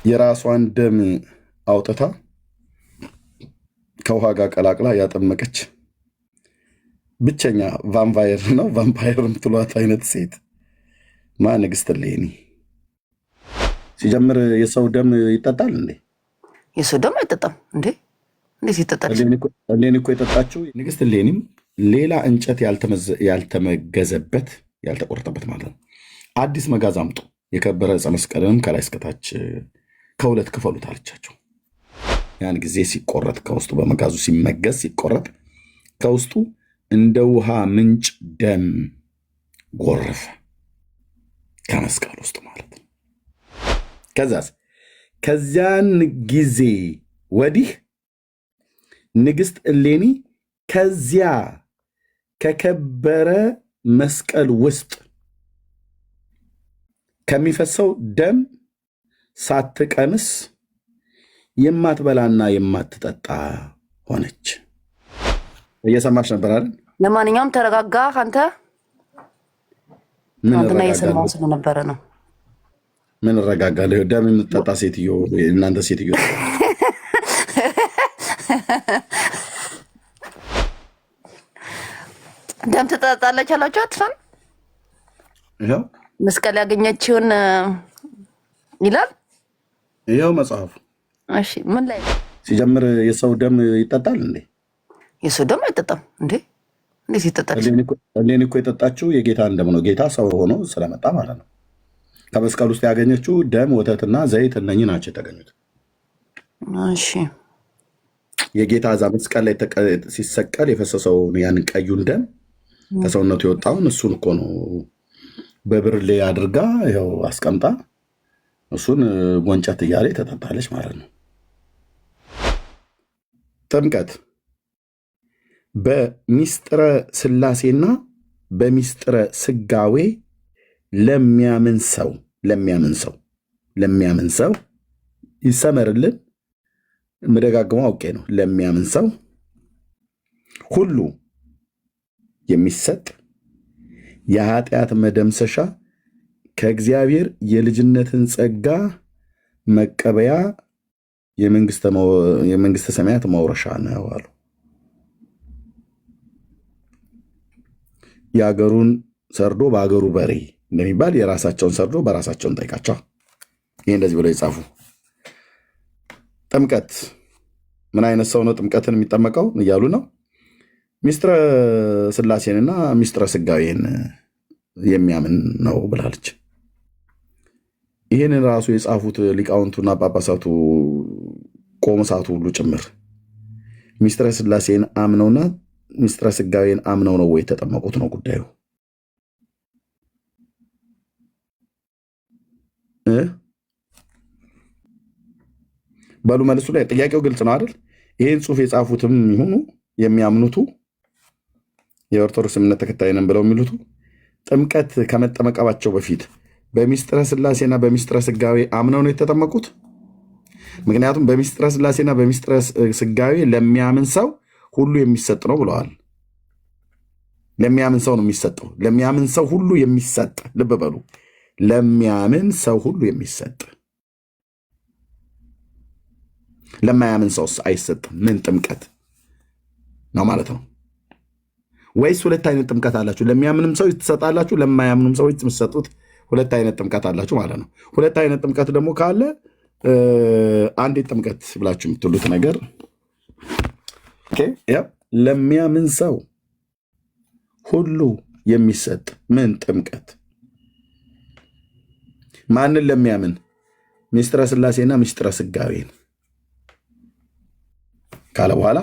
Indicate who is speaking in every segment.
Speaker 1: የራሷን ደም አውጥታ ከውሃ ጋር ቀላቅላ ያጠመቀች ብቸኛ ቫምፓየር ነው። ቫምፓየር የምትሏት አይነት ሴት ንግስት እሌኒ። ሲጀምር የሰው ደም ይጠጣል እንዴ?
Speaker 2: የሰው ደም አይጠጣም እንዴ? እንዴት ይጠጣል?
Speaker 1: እሌኒ እኮ የጠጣችው ንግስት እሌኒም ሌላ እንጨት ያልተመገዘበት ያልተቆረጠበት ማለት ነው። አዲስ መጋዝ አምጡ፣ የከበረ ዕፀ መስቀልንም ከላይ እስከታች ከሁለት ክፈሉት አለቻቸው። ያን ጊዜ ሲቆረጥ ከውስጡ በመጋዙ ሲመገዝ ሲቆረጥ ከውስጡ እንደ ውሃ ምንጭ ደም ጎረፈ ከመስቀል ውስጥ ማለት ነው። ከዚያን ጊዜ ወዲህ ንግስት እሌኒ ከዚያ ከከበረ መስቀል ውስጥ ከሚፈሰው ደም ሳትቀምስ የማትበላና የማትጠጣ ሆነች። እየሰማች ነበር አይደል?
Speaker 2: ለማንኛውም ተረጋጋ። አንተ ትናንትና እየሰማሁ ስለነበረ ነው።
Speaker 1: ምን እረጋጋለሁ? ደም የምትጠጣ ሴትዮ፣ እናንተ ሴትዮ
Speaker 2: ደም ትጠጣለች አላችሁ። አትፈን
Speaker 1: ይኸው
Speaker 2: መስቀል ያገኘችውን ይላል
Speaker 1: ይኸው መጽሐፉ።
Speaker 2: እሺ ምን ላይ
Speaker 1: ሲጀምር የሰው ደም ይጠጣል እንዴ?
Speaker 2: የሰው ደም አይጠጣም እንዴ? እንዴት ይጠጣል?
Speaker 1: እሌኒ እኮ የጠጣችው የጌታን ደም ነው። ጌታ ሰው ሆኖ ስለመጣ ማለት ነው። ከመስቀል ውስጥ ያገኘችው ደም፣ ወተትና ዘይት እነኚህ ናቸው የተገኙት።
Speaker 2: እሺ
Speaker 1: የጌታ እዛ መስቀል ላይ ሲሰቀል የፈሰሰውን ያንን ቀዩን ደም ከሰውነቱ የወጣውን እሱን እኮ ነው በብርሌ አድርጋ ይኸው አስቀምጣ እሱን ጎንጨት እያለ ተጠጣለች ማለት ነው። ጥምቀት በሚስጥረ ሥላሴና በሚስጥረ ስጋዌ ለሚያምን ሰው ይሰመርልን። የምደጋግመው አውቄ ነው። ለሚያምን ሰው ሁሉ የሚሰጥ የኃጢአት መደምሰሻ ከእግዚአብሔር የልጅነትን ጸጋ መቀበያ የመንግስተ ሰማያት መውረሻ ነው አሉ። የአገሩን ሰርዶ በአገሩ በሬ እንደሚባል የራሳቸውን ሰርዶ በራሳቸውን ጠይቃቸው። ይህ እንደዚህ ብለው የጻፉ። ጥምቀት ምን አይነት ሰው ነው ጥምቀትን የሚጠመቀው እያሉ ነው። ሚስጥረ ሥላሴንና ሚስጥረ ስጋዌን የሚያምን ነው ብላለች። ይህንን ራሱ የጻፉት ሊቃውንቱና ጳጳሳቱ ቆሞሳቱ ሁሉ ጭምር ሚስጥረ ሥላሴን አምነውና ሚስጥረ ስጋዌን አምነው ነው ወይ የተጠመቁት ነው ጉዳዩ። በሉ መልሱ ላይ ጥያቄው ግልጽ ነው አይደል? ይህን ጽሑፍ የጻፉትም ይሁኑ የሚያምኑቱ የኦርቶዶክስ እምነት ተከታይ ነን ብለው የሚሉቱ ጥምቀት ከመጠመቀባቸው በፊት በሚስጥረ ሥላሴና በሚስጥረ ስጋዌ አምነው ነው የተጠመቁት። ምክንያቱም በሚስጥረ ሥላሴና በሚስጥረ ስጋዌ ለሚያምን ሰው ሁሉ የሚሰጥ ነው ብለዋል። ለሚያምን ሰው ነው የሚሰጠው። ለሚያምን ሰው ሁሉ የሚሰጥ፣ ልብ በሉ፣ ለሚያምን ሰው ሁሉ የሚሰጥ፣ ለማያምን ሰውስ አይሰጥም። ምን ጥምቀት ነው ማለት ነው? ወይስ ሁለት አይነት ጥምቀት አላችሁ? ለሚያምንም ሰው ትሰጣላችሁ፣ ለማያምንም ሰዎች የምትሰጡት ሁለት አይነት ጥምቀት አላችሁ ማለት ነው። ሁለት አይነት ጥምቀት ደግሞ ካለ አንዴት ጥምቀት ብላችሁ የምትሉት ነገር ለሚያምን ሰው ሁሉ የሚሰጥ ምን ጥምቀት? ማንን ለሚያምን? ሚስጥረ ሥላሴና ሚስጥረ ስጋዌን ካለ በኋላ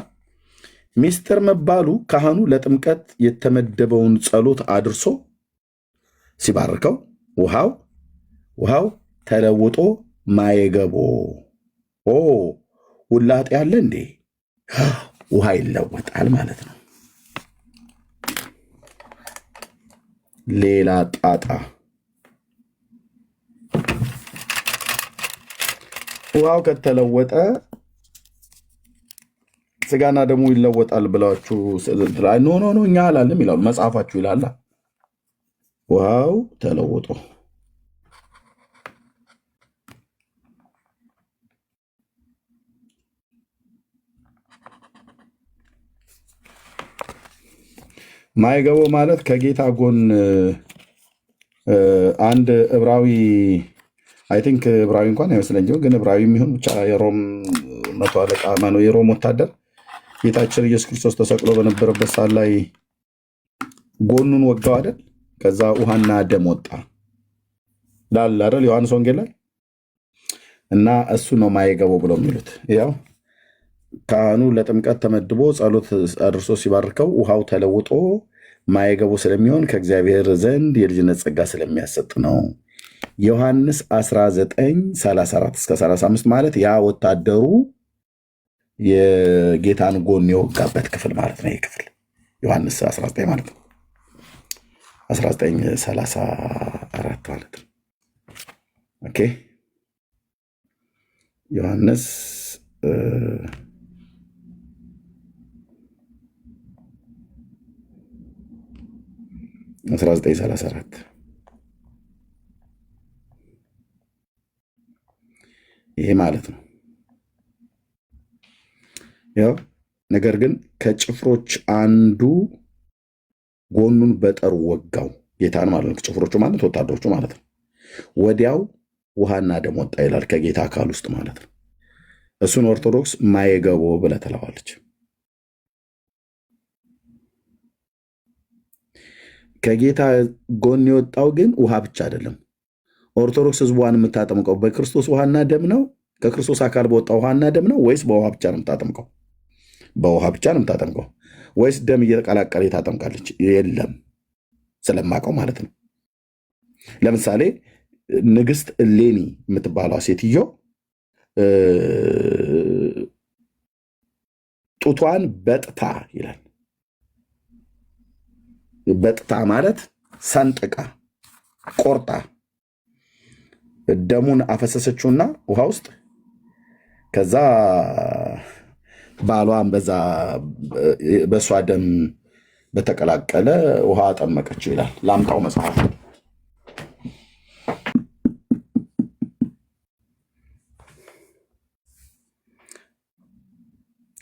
Speaker 1: ሚስጥር መባሉ ካህኑ ለጥምቀት የተመደበውን ጸሎት አድርሶ ሲባርከው ውሃው ተለውጦ ማየገቦ ውላጤ ያለ እንዴ? ውሃ ይለወጣል ማለት ነው። ሌላ ጣጣ። ውሃው ከተለወጠ ስጋና ደሙ ይለወጣል ብላችሁ ኖ እኛ አላለም ይላሉ መጽሐፋችሁ ይላል። ውሃው ተለውጦ ማይገቡ ማለት ከጌታ ጎን አንድ ዕብራዊ አይ ቲንክ ዕብራዊ እንኳን አይመስለኝም፣ ግን ዕብራዊ የሚሆን ብቻ የሮም መቶ አለቃ ማነው የሮም ወታደር ጌታችን ኢየሱስ ክርስቶስ ተሰቅሎ በነበረበት ሰዓት ላይ ጎኑን ወጋው አይደል? ከዛ ውሃና ደም ወጣ ላል አይደል? ዮሐንስ ወንጌል ላይ እና እሱ ነው ማይገባው ብለው የሚሉት። ያው ካህኑ ለጥምቀት ተመድቦ ጸሎት አድርሶ ሲባርከው ውሃው ተለውጦ ማይገቡ ስለሚሆን ከእግዚአብሔር ዘንድ የልጅነት ጸጋ ስለሚያሰጥ ነው። ዮሐንስ 19:34 እስከ 35 ማለት ያ ወታደሩ የጌታን ጎን የወጋበት ክፍል ማለት ነው። ይህ ክፍል ዮሐንስ 19 ማለት ነው። 19:34 ማለት ነው። ኦኬ ዮሐንስ 19:34 ይሄ ማለት ነው። ያው ነገር ግን ከጭፍሮች አንዱ ጎኑን በጠሩ ወጋው፣ ጌታን ማለት ነው። ጭፍሮቹ ማለት ወታደሮቹ ማለት ነው። ወዲያው ውሃና ደም ወጣ ይላል ከጌታ አካል ውስጥ ማለት ነው። እሱን ኦርቶዶክስ ማየገቦ ብላ ትለዋለች። ከጌታ ጎን የወጣው ግን ውሃ ብቻ አይደለም። ኦርቶዶክስ ህዝቧን የምታጠምቀው በክርስቶስ ውሃና ደም ነው? ከክርስቶስ አካል በወጣ ውሃና ደም ነው ወይስ በውሃ ብቻ ነው የምታጠምቀው? በውሃ ብቻ ነው የምታጠምቀው ወይስ ደም እየተቀላቀለ ታጠምቃለች? የለም፣ ስለማቀው ማለት ነው። ለምሳሌ ንግስት እሌኒ የምትባለው ሴትዮ ጡቷን በጥታ ይላል። በጥታ ማለት ሰንጥቃ ቆርጣ ደሙን አፈሰሰችውና ውሃ ውስጥ ከዛ ባሏን በሷ ደም በተቀላቀለ ውሃ አጠመቀችው ይላል። ላምጣው መጽሐፍ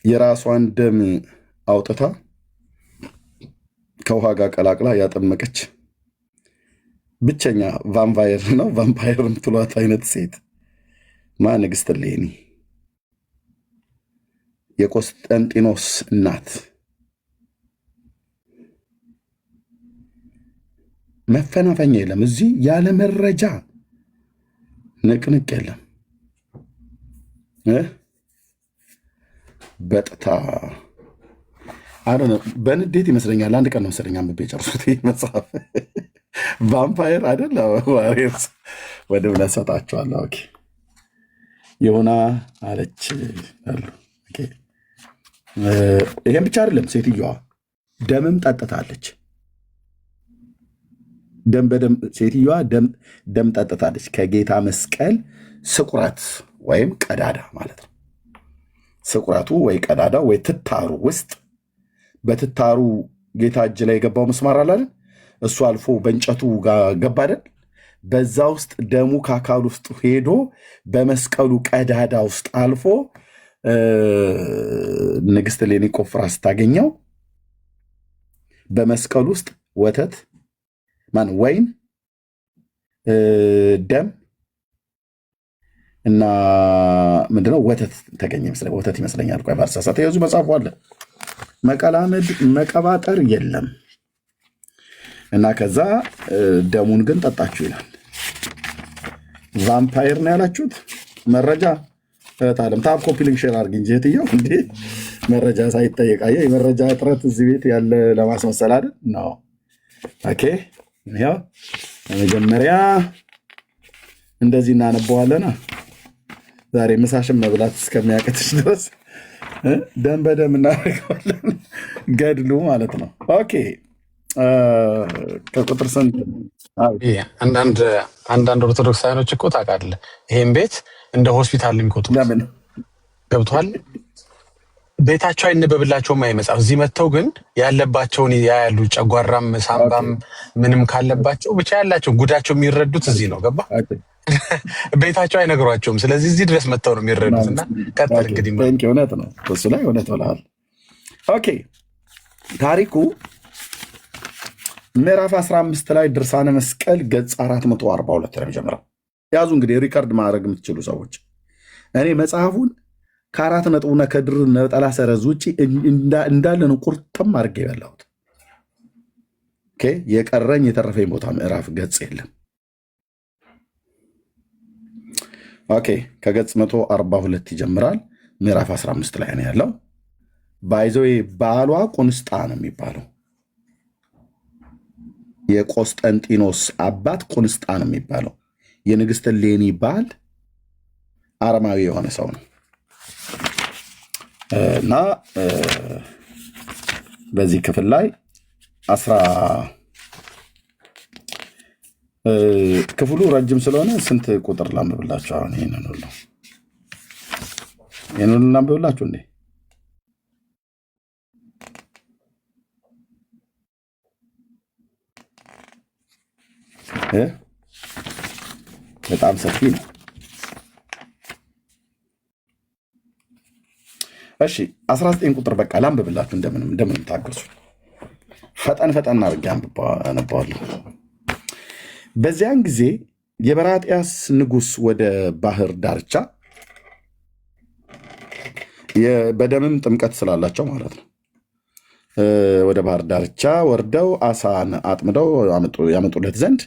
Speaker 1: የራሷን ደም አውጥታ ከውሃ ጋር ቀላቅላ ያጠመቀች ብቸኛ ቫምፓየር ነው። ቫምፓየር የምትሏት አይነት ሴት ንግስት እሌኒ የቆስጠንጢኖስ እናት። መፈናፈኛ የለም እዚህ፣ ያለ መረጃ ንቅንቅ የለም። በጥታ በንዴት ይመስለኛል አንድ ቀን ነው መሰለኝ አንብቤ ጨርሱት መጽሐፍ። ቫምፓየር አይደል ወደ ብለህ ሰጣቸዋለሁ። የሆና አለች አሉ። ይሄን ብቻ አይደለም፣ ሴትዮዋ ደምም ጠጥታለች። ሴትዮዋ ደም ጠጥታለች። ከጌታ መስቀል ስቁረት ወይም ቀዳዳ ማለት ነው። ስቁረቱ ወይ ቀዳዳ ወይ ትታሩ ውስጥ በትታሩ ጌታ እጅ ላይ የገባው ምስማር አለ አይደል? እሱ አልፎ በእንጨቱ ጋር ገባ አይደል? በዛ ውስጥ ደሙ ከአካል ውስጥ ሄዶ በመስቀሉ ቀዳዳ ውስጥ አልፎ ንግስት እሌኒ ቆፍራ ስታገኘው በመስቀሉ ውስጥ ወተት ወይን፣ ደም እና ምንድነው ወተት ተገኘ ይመስለኛል። ወተት ይመስለኛል። ቆይ ባልሳሳት የዙ መጽሐፉ አለ። መቀላመድ መቀባጠር የለም እና ከዛ ደሙን ግን ጠጣችሁ ይላል። ቫምፓየር ነው ያላችሁት። መረጃ ታለም ታብ ኮፒ ሊንክ ሼር አድርግ እንጂ እህትየው እንዴ መረጃ ሳይጠየቃየ የመረጃ እጥረት እዚህ ቤት ያለ ለማስመሰል አይደል ነው። ኦኬ ይሄው መጀመሪያ እንደዚህ እናነበዋለና ዛሬ ምሳሽን መብላት እስከሚያቀትሽ ድረስ ደም በደም እናደርገዋለን። ገድሉ ማለት ነው። ኦኬ ከቁጥር ስንት
Speaker 3: አንዳንድ ኦርቶዶክሳውያኖች እኮ ታውቃለህ ይሄን ቤት እንደ ሆስፒታል የሚቆጥሩት
Speaker 1: ለምን
Speaker 3: ገብቷል። ቤታቸው አይነበብላቸውም መጽሐፍ። እዚህ መጥተው ግን ያለባቸውን ያያሉ። ጨጓራም ሳምባም ምንም ካለባቸው ብቻ ያላቸው ጉዳቸው የሚረዱት እዚህ ነው። ገባ ቤታቸው አይነግሯቸውም። ስለዚህ እዚህ ድረስ መጥተው ነው የሚረዱት። እና ቀጥል እንግዲህ።
Speaker 1: እውነት ነው፣ እሱ ላይ እውነት ብለሃል። ኦኬ ታሪኩ ምዕራፍ 15 ላይ ድርሳነ መስቀል ገጽ 442 ነው የሚጀምረው። ያዙ እንግዲህ ሪከርድ ማድረግ የምትችሉ ሰዎች እኔ መጽሐፉን ከአራት ነጥቡና ከድር ነጠላ ሰረዝ ውጭ እንዳለ ነው ቁርጥም አድርጌ የበላሁት። የቀረኝ የተረፈኝ ቦታ ምዕራፍ ገጽ የለም። ኦኬ ከገጽ 142 ይጀምራል። ምዕራፍ 15 ላይ ነው ያለው። ባይዘዌ ባሏ ቁንስጣ ነው የሚባለው። የቆስጠንጢኖስ አባት ቁንስጣ ነው የሚባለው። የንግሥት እሌኒ ባል አረማዊ የሆነ ሰው ነው እና በዚህ ክፍል ላይ ክፍሉ ረጅም ስለሆነ ስንት ቁጥር ላንብብላችሁ? አሁን ይህንን ሁሉ ላንብብላችሁ እንዴ? በጣም ሰፊ ነው። እሺ 19 ቁጥር በቃ ላንብብላችሁ፣ እንደምንም ታገሱ። ፈጠን አድርጌ አነባዋለሁ። በዚያን ጊዜ የበራጥያስ ንጉሥ ወደ ባህር ዳርቻ በደምም ጥምቀት ስላላቸው ማለት ነው ወደ ባህር ዳርቻ ወርደው አሳን አጥምደው ያመጡለት ዘንድ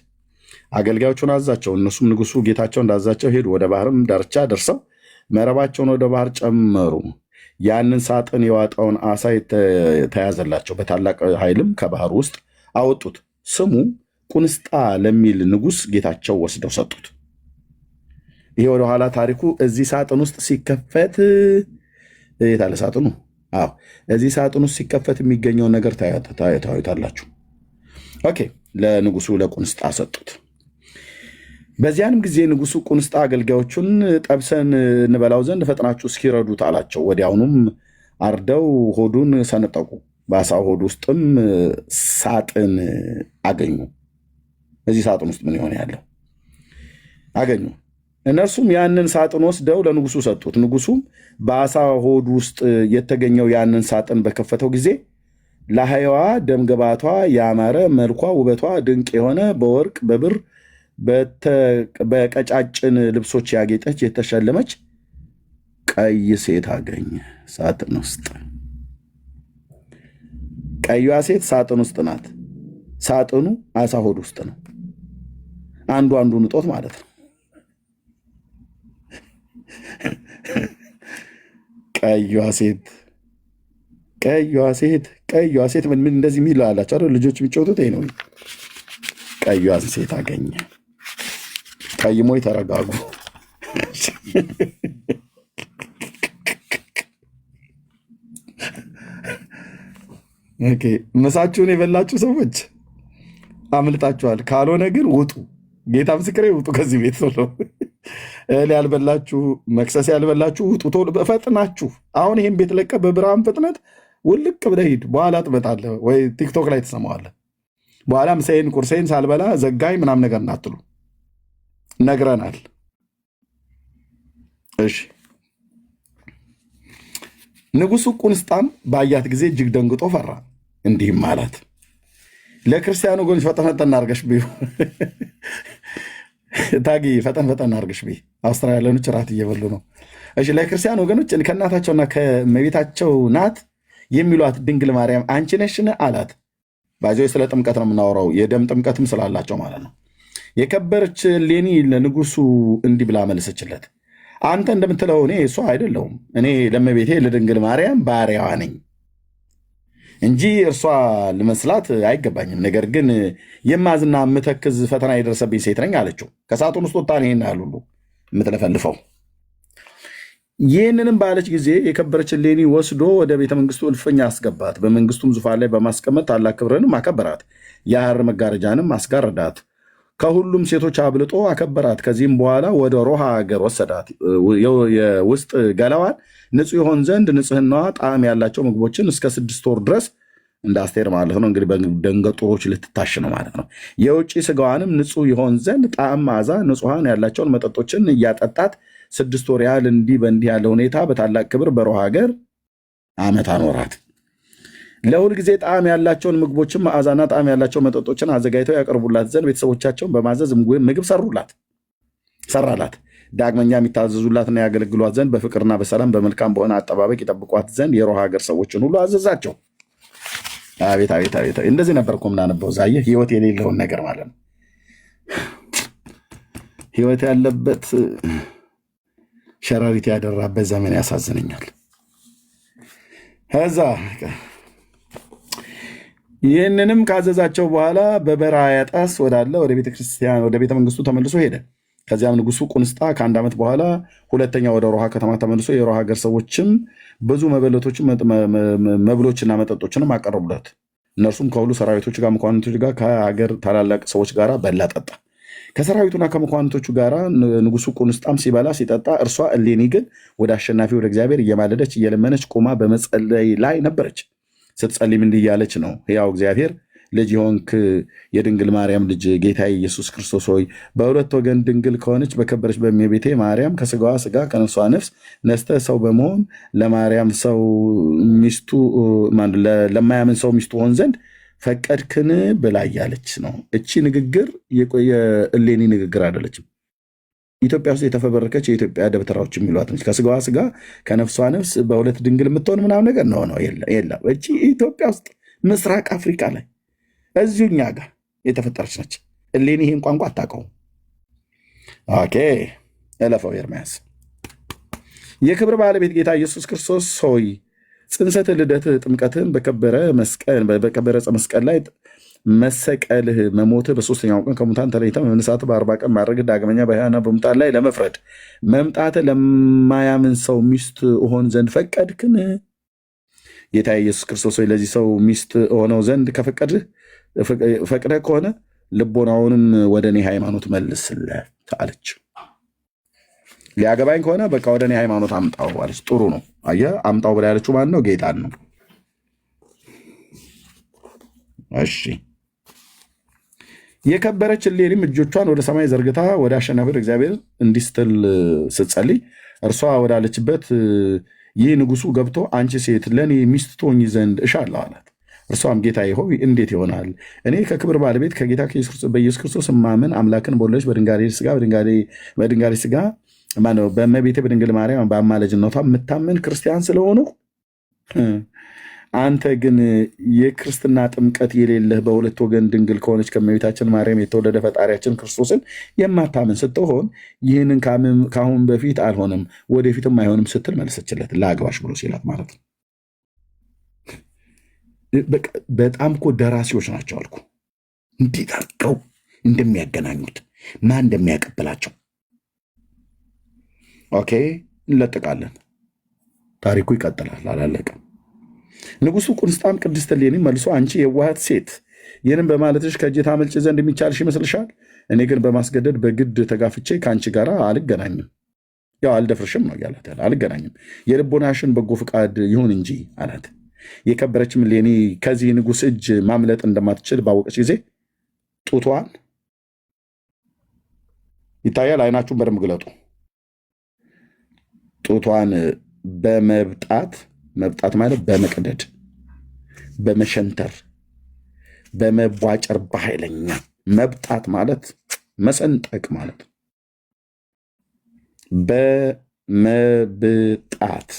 Speaker 1: አገልጋዮቹን አዛቸው። እነሱም ንጉሱ ጌታቸው እንዳዛቸው ሄዱ። ወደ ባህርም ዳርቻ ደርሰው መረባቸውን ወደ ባህር ጨመሩ። ያንን ሳጥን የዋጠውን አሳ ተያዘላቸው። በታላቅ ኃይልም ከባህር ውስጥ አወጡት። ስሙ ቁንስጣ ለሚል ንጉሥ ጌታቸው ወስደው ሰጡት። ይሄ ወደኋላ ታሪኩ እዚህ ሳጥን ውስጥ ሲከፈት የታለ ሳጥኑ? አዎ እዚህ ሳጥን ውስጥ ሲከፈት የሚገኘውን ነገር ታዩታላችሁ። ኦኬ ለንጉሱ ለቁንስጣ ሰጡት። በዚያንም ጊዜ ንጉሱ ቁንስጣ አገልጋዮቹን ጠብሰን እንበላው ዘንድ ፈጥናችሁ እስኪረዱት አላቸው። ወዲያውኑም አርደው ሆዱን ሰነጠቁ። በአሳው ሆድ ውስጥም ሳጥን አገኙ። እዚህ ሳጥን ውስጥ ምን ይሆን ያለው አገኙ። እነርሱም ያንን ሳጥን ወስደው ለንጉሱ ሰጡት። ንጉሱም በአሳ ሆድ ውስጥ የተገኘው ያንን ሳጥን በከፈተው ጊዜ ለሐይዋ ደምገባቷ ያማረ፣ መልኳ ውበቷ ድንቅ የሆነ በወርቅ በብር በቀጫጭን ልብሶች ያጌጠች የተሸለመች ቀይ ሴት አገኘ። ሳጥን ውስጥ ቀይዋ ሴት ሳጥን ውስጥ ናት። ሳጥኑ አሳ ሆድ ውስጥ ነው። አንዱ ንጦት ማለት ነው። ቀይዋ ሴት ምን እንደዚህ የሚል አላቸው ልጆች የሚጫወቱት ይሄ ነው። ቀይዋን ሴት አገኘ። ቀይሞይ ተረጋጉ። ምሳችሁን የበላችሁ ሰዎች አምልጣችኋል። ካልሆነ ግን ውጡ። ጌታ ምስክሬ ውጡ ከዚህ ቤት ቶሎ። እህል ያልበላችሁ መክሰስ ያልበላችሁ ውጡ ቶሎ ፈጥናችሁ። አሁን ይህን ቤት ለቀህ በብርሃን ፍጥነት ውልቅ ብለህ ሂድ። በኋላ ትመጣለህ ወይ ቲክቶክ ላይ ትሰማዋለህ። በኋላ ምሳዬን ቁርሴን ሳልበላ ዘጋኝ ምናምን ነገር እናትሉ ነግረናል። እሺ ንጉሱ ቁንስጣም ባያት ጊዜ እጅግ ደንግጦ ፈራ። እንዲህም አላት፣ ለክርስቲያኑ ጎንች ፈጠን አድርገሽ ብዩ ታጊ ፈጠን አድርገሽ ብይ። አውስትራሊያኖች ራት እየበሉ ነው። እሺ ለክርስቲያን ወገኖች ከእናታቸውና ከመቤታቸው ናት የሚሏት ድንግል ማርያም አንቺ ነሽን አላት። ባዚ ስለ ጥምቀት ነው የምናወራው፣ የደም ጥምቀትም ስላላቸው ማለት ነው። የከበረች እሌኒ ለንጉሱ እንዲህ ብላ መለሰችለት፣ አንተ እንደምትለው እኔ እሷ አይደለሁም። እኔ ለመቤቴ ለድንግል ማርያም ባሪያዋ ነኝ እንጂ እርሷ ልመስላት አይገባኝም። ነገር ግን የማዝና የምተክዝ ፈተና የደረሰብኝ ሴት ነኝ አለችው። ከሳጥን ውስጥ ወጣ ይሄን ያህል ሁሉ የምትለፈልፈው። ይህንንም ባለች ጊዜ የከበረች እሌኒ ወስዶ ወደ ቤተ መንግስቱ እልፍኝ አስገባት። በመንግስቱም ዙፋን ላይ በማስቀመጥ ታላቅ ክብርንም አከበራት። የሐር መጋረጃንም አስጋረዳት። ከሁሉም ሴቶች አብልጦ አከበራት። ከዚህም በኋላ ወደ ሮሃ ሀገር ወሰዳት። የውስጥ ገላዋን ንጹሕ ይሆን ዘንድ ንጽህናዋ ጣዕም ያላቸው ምግቦችን እስከ 6 ወር ድረስ እንደ አስቴር ማለት ነው። እንግዲህ በደንገጡሮች ልትታሽ ነው ማለት ነው። የውጭ ስጋዋንም ንጹሕ ይሆን ዘንድ ጣዕም መዓዛ ንጹሐን ያላቸውን መጠጦችን እያጠጣት 6 ወር ያህል እንዲህ በእንዲህ ያለ ሁኔታ በታላቅ ክብር በሮሃ ሀገር ዓመት አኖራት። ለሁል ጊዜ ጣዕም ያላቸውን ምግቦችን መዓዛና ጣዕም ያላቸው መጠጦችን አዘጋጅተው ያቀርቡላት ዘንድ ቤተሰቦቻቸውን በማዘዝ ምግብ ሰራላት። ዳግመኛ የሚታዘዙላትና ያገለግሏት ዘንድ በፍቅርና በሰላም በመልካም በሆነ አጠባበቅ ይጠብቋት ዘንድ የሮሃ ሀገር ሰዎችን ሁሉ አዘዛቸው። አቤት አቤት አቤት! እንደዚህ ነበር እኮ ምናነበው። ዛየህ ህይወት የሌለውን ነገር ማለት ነው። ህይወት ያለበት ሸረሪት ያደራበት ዘመን ያሳዝነኛል። ከዛ ይህንንም ካዘዛቸው በኋላ በበረሃ ያጣስ ወዳለ ወደ ቤተክርስቲያን ወደ ቤተ መንግስቱ ተመልሶ ሄደ። ከዚያም ንጉሱ ቁንስጣ ከአንድ ዓመት በኋላ ሁለተኛ ወደ ሮሃ ከተማ ተመልሶ የሮሃ ሀገር ሰዎችም ብዙ መብሎችና መጠጦችንም አቀረቡለት። እነርሱም ከሁሉ ሰራዊቶች ጋር መኳንንቶች ጋር ከሀገር ታላላቅ ሰዎች ጋር በላ ጠጣ። ከሰራዊቱና ከመኳንንቶቹ ጋር ንጉሱ ቁንስጣም ሲበላ ሲጠጣ፣ እርሷ እሌኒ ግን ወደ አሸናፊ ወደ እግዚአብሔር እየማለደች እየለመነች ቆማ በመጸለይ ላይ ነበረች። ስትጸልይም እንዲህ እያለች ነው። ሕያው እግዚአብሔር ልጅ የሆንክ የድንግል ማርያም ልጅ ጌታ ኢየሱስ ክርስቶስ ሆይ በሁለት ወገን ድንግል ከሆነች በከበረች በእመቤቴ ማርያም ከስጋዋ ስጋ ከነፍሷ ነፍስ ነስተህ ሰው በመሆን ለማርያም ሰው ሚስቱ ለማያምን ሰው ሚስቱ ሆን ዘንድ ፈቀድክን ብላ እያለች ነው። እቺ ንግግር የእሌኒ ንግግር አይደለችም። ኢትዮጵያ ውስጥ የተፈበረከች የኢትዮጵያ ደብተራዎች የሚሏት ነች። ከስጋዋ ስጋ ከነፍሷ ነፍስ በሁለት ድንግል የምትሆን ምናምን ነገር ነው የለም። እቺ ኢትዮጵያ ውስጥ ምስራቅ አፍሪካ ላይ እዚሁ እኛ ጋር የተፈጠረች ነች። እሌኒ ይህን ቋንቋ አታውቀውም። ኦኬ እለፈው። ኤርምያስ የክብር ባለቤት ጌታ ኢየሱስ ክርስቶስ ሆይ ጽንሰት፣ ልደትህ፣ ጥምቀትህን በከበረ ዕፀ መስቀል ላይ መሰቀልህ፣ መሞትህ፣ በሶስተኛው ቀን ከሙታን ተለይተህ መነሳትህ፣ በ40 ቀን ማድረግህ፣ ዳግመኛ በሕያዋንና በሙታን ላይ ለመፍረድ መምጣትህ ለማያምን ሰው ሚስት እሆን ዘንድ ፈቀድክን? ጌታ ኢየሱስ ክርስቶስ ሆይ ለዚህ ሰው ሚስት ሆነው ዘንድ ፈቅደህ ከሆነ ልቦናውንም ወደ እኔ ሃይማኖት መልስለት አለች። ሊያገባኝ ከሆነ በቃ ወደ እኔ ሃይማኖት አምጣው አለች። ጥሩ ነው። አየህ፣ አምጣው ብላ ያለችው ማን ነው? ጌታን ነው። እሺ። የከበረች እሌኒም እጆቿን ወደ ሰማይ ዘርግታ ወደ አሸናፊ እግዚአብሔር እንዲህ ስትል ስትጸልይ እርሷ ወዳለችበት ይህ ንጉሱ ገብቶ አንቺ ሴት ለእኔ ሚስት ትሆኚ ዘንድ እሻለሁ አላት። እርሷም ጌታዬ ሆይ እንዴት ይሆናል? እኔ ከክብር ባለቤት ከጌታ በኢየሱስ ክርስቶስ ማመን አምላክን በወለደች በድንጋሌ ስጋ በእመቤቴ በድንግል ማርያም በአማላጅነቷ የምታመን ክርስቲያን ስለሆኑ አንተ ግን የክርስትና ጥምቀት የሌለህ በሁለት ወገን ድንግል ከሆነች ከእመቤታችን ማርያም የተወለደ ፈጣሪያችን ክርስቶስን የማታምን ስትሆን ይህንን ከአሁን በፊት አልሆነም ወደፊትም አይሆንም ስትል መለሰችለት። ለአግባሽ ብሎ ሲላት ማለት ነው። በጣም እኮ ደራሲዎች ናቸው አልኩ። እንዴት አድርገው እንደሚያገናኙት ማን እንደሚያቀብላቸው። ኦኬ እንለጥቃለን። ታሪኩ ይቀጥላል፣ አላለቀም። ንጉሱ ቁንስጣም ቅድስት እሌኒ መልሶ አንቺ የዋሃት ሴት ይህንም በማለትሽ ከእጄ ታመልጭ ዘንድ የሚቻልሽ ይመስልሻል? እኔ ግን በማስገደድ በግድ ተጋፍቼ ከአንቺ ጋር አልገናኝም። ያው አልደፍርሽም ነው እያላት ያለ። አልገናኝም፣ የልቦናሽን በጎ ፍቃድ ይሁን እንጂ አላት። የከበረችም እሌኒ ከዚህ ንጉስ እጅ ማምለጥ እንደማትችል ባወቀች ጊዜ ጡቷን ይታያል፣ አይናችሁን በደንብ ግለጡ። ጡቷን መብጣት ማለት በመቅደድ በመሸንተር በመቧጨር በኃይለኛ መብጣት ማለት መሰንጠቅ ማለት በመብጣት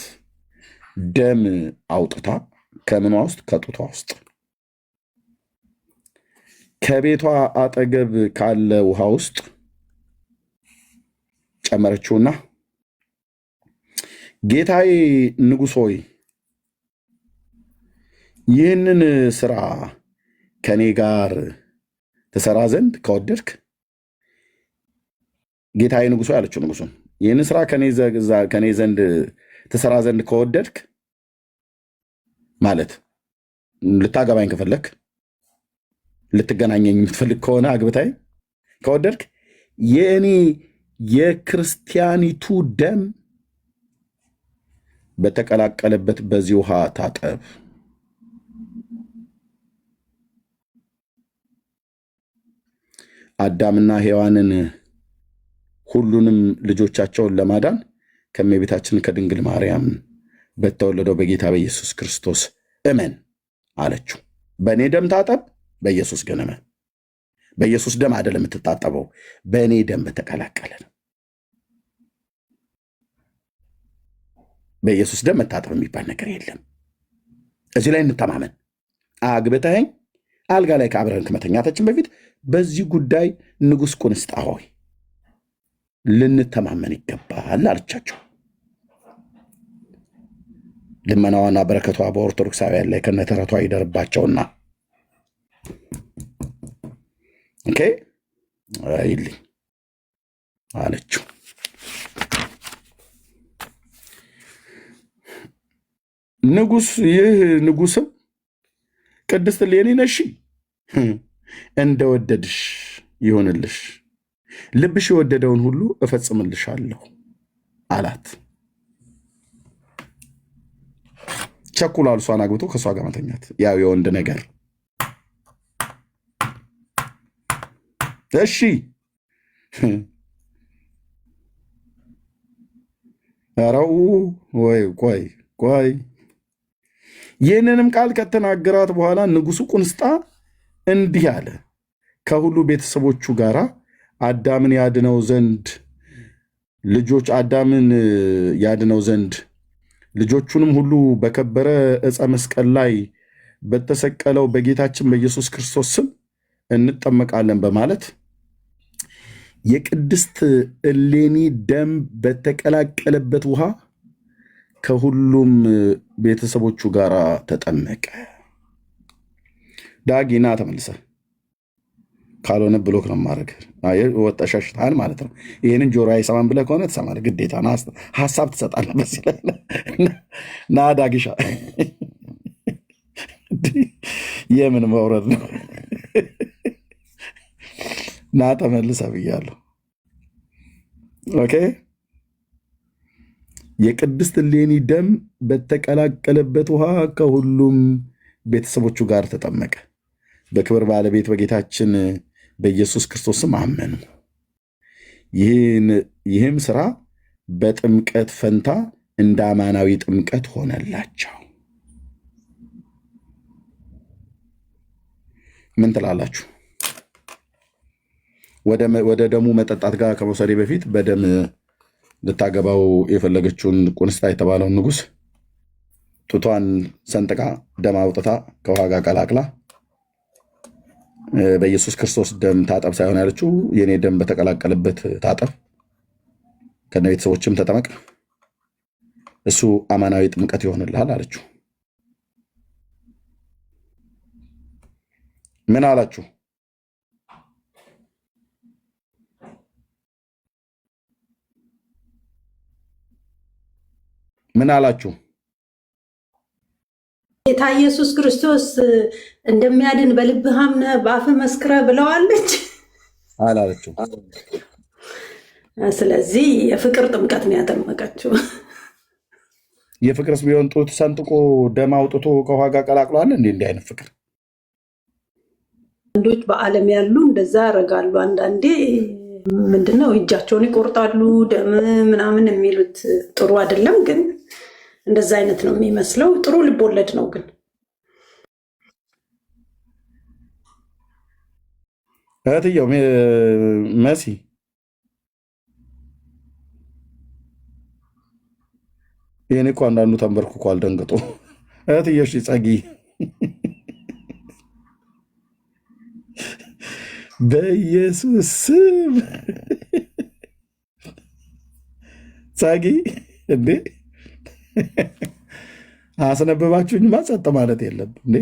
Speaker 1: ደም አውጥታ ከምኗ ውስጥ ከጡቷ ውስጥ ከቤቷ አጠገብ ካለ ውሃ ውስጥ ጨመረችውና ጌታዬ ንጉሥ ሆይ ይህንን ስራ ከኔ ጋር ትሰራ ዘንድ ከወደድክ፣ ጌታዬ ንጉሥ ሆይ አለችው ንጉሱን፣ ይህንን ስራ ከኔ ዘንድ ትሰራ ዘንድ ከወደድክ ማለት ልታገባኝ ከፈለክ፣ ልትገናኘኝ የምትፈልግ ከሆነ አግብታይ ከወደድክ የእኔ የክርስቲያኒቱ ደም በተቀላቀለበት በዚህ ውሃ ታጠብ። አዳምና ሔዋንን ሁሉንም ልጆቻቸውን ለማዳን ከእመቤታችን ከድንግል ማርያም በተወለደው በጌታ በኢየሱስ ክርስቶስ እመን አለችው። በእኔ ደም ታጠብ፣ በኢየሱስ ግን እመን። በኢየሱስ ደም አይደለም የምትታጠበው፣ በእኔ ደም በተቀላቀለ ነው። በኢየሱስ ደም መታጠብ የሚባል ነገር የለም። እዚህ ላይ እንተማመን። አግብተኸኝ አልጋ ላይ ከአብረን ከመተኛታችን በፊት በዚህ ጉዳይ ንጉሥ ቁንስጣ ሆይ ልንተማመን ይገባል አለቻቸው። ልመናዋና በረከቷ በኦርቶዶክሳውያን ላይ ከነተረቷ ይደርባቸውና ኦኬ አይልኝ አለችው። ይህ ንጉሥም ቅድስት እሌኒ ነሽ፣ እንደወደድሽ ይሆንልሽ፣ ልብሽ የወደደውን ሁሉ እፈጽምልሻለሁ አላት። ቸኩሏል እሷን አግብቶ ከእሷ ጋር መተኛት፣ ያው የወንድ ነገር። እሺ ኧረው ወይ ቆይ ይህንንም ቃል ከተናገራት በኋላ ንጉሡ ቁንስጣ እንዲህ አለ፣ ከሁሉ ቤተሰቦቹ ጋር አዳምን ያድነው ዘንድ ልጆቹንም ሁሉ በከበረ ዕፀ መስቀል ላይ በተሰቀለው በጌታችን በኢየሱስ ክርስቶስ ስም እንጠመቃለን በማለት የቅድስት እሌኒ ደም በተቀላቀለበት ውሃ ከሁሉም ቤተሰቦቹ ጋር ተጠመቀ። ዳጊና ተመልሰ ካልሆነ ብሎክ ነው ማድረግ። ወጣሻሽታል ማለት ነው። ይህንን ጆሮ አይሰማም ብለህ ከሆነ ትሰማለህ፣ ግዴታ ሀሳብ ትሰጣለህ። በዚህ ላይ ና ዳጊሻ፣ የምን መውረድ ነው? ና ተመልሰ ብያለሁ። ኦኬ። የቅድስት እሌኒ ደም በተቀላቀለበት ውሃ ከሁሉም ቤተሰቦቹ ጋር ተጠመቀ። በክብር ባለቤት በጌታችን በኢየሱስ ክርስቶስም አመኑ። ይህም ስራ በጥምቀት ፈንታ እንደ አማናዊ ጥምቀት ሆነላቸው። ምን ትላላችሁ? ወደ ደሙ መጠጣት ጋር ከመውሰዴ በፊት በደም ልታገባው የፈለገችውን ቁንስጣ የተባለውን ንጉሥ ጡቷን ሰንጥቃ ደም አውጥታ ከውሃ ጋር ቀላቅላ በኢየሱስ ክርስቶስ ደም ታጠብ ሳይሆን ያለችው የኔ ደም በተቀላቀለበት ታጠብ፣ ከነ ቤተሰቦችም ተጠመቅ፣ እሱ አማናዊ ጥምቀት ይሆንልሃል አለችው። ምን አላችሁ? ምን አላችሁ?
Speaker 4: ጌታ ኢየሱስ ክርስቶስ እንደሚያድን በልብህ አምነህ በአፍህ መስክረህ ብለዋለች
Speaker 1: አላለችው?
Speaker 4: ስለዚህ የፍቅር ጥምቀት ነው ያጠመቀችው።
Speaker 1: የፍቅርስ ቢሆን ጡት ሰንጥቆ ደም አውጥቶ ከውሃ ጋር ቀላቅሏል። እንዲህ አይነት ፍቅር
Speaker 4: ወንዶች በዓለም ያሉ እንደዛ ያደርጋሉ። አንዳንዴ ምንድነው እጃቸውን ይቆርጣሉ፣ ደም ምናምን የሚሉት ጥሩ አይደለም፣ ግን እንደዛ አይነት ነው የሚመስለው። ጥሩ ልቦለድ ነው ግን
Speaker 1: እህትየው መሲ ይህኔ እኮ አንዳንዱ ተንበርክኳል ደንግጦ። እህትየው እሺ ጸጊ በኢየሱስ ስም ጸጊ እንዴ አስነበባችሁኝማ። ጸጥ ማለት የለም እንዴ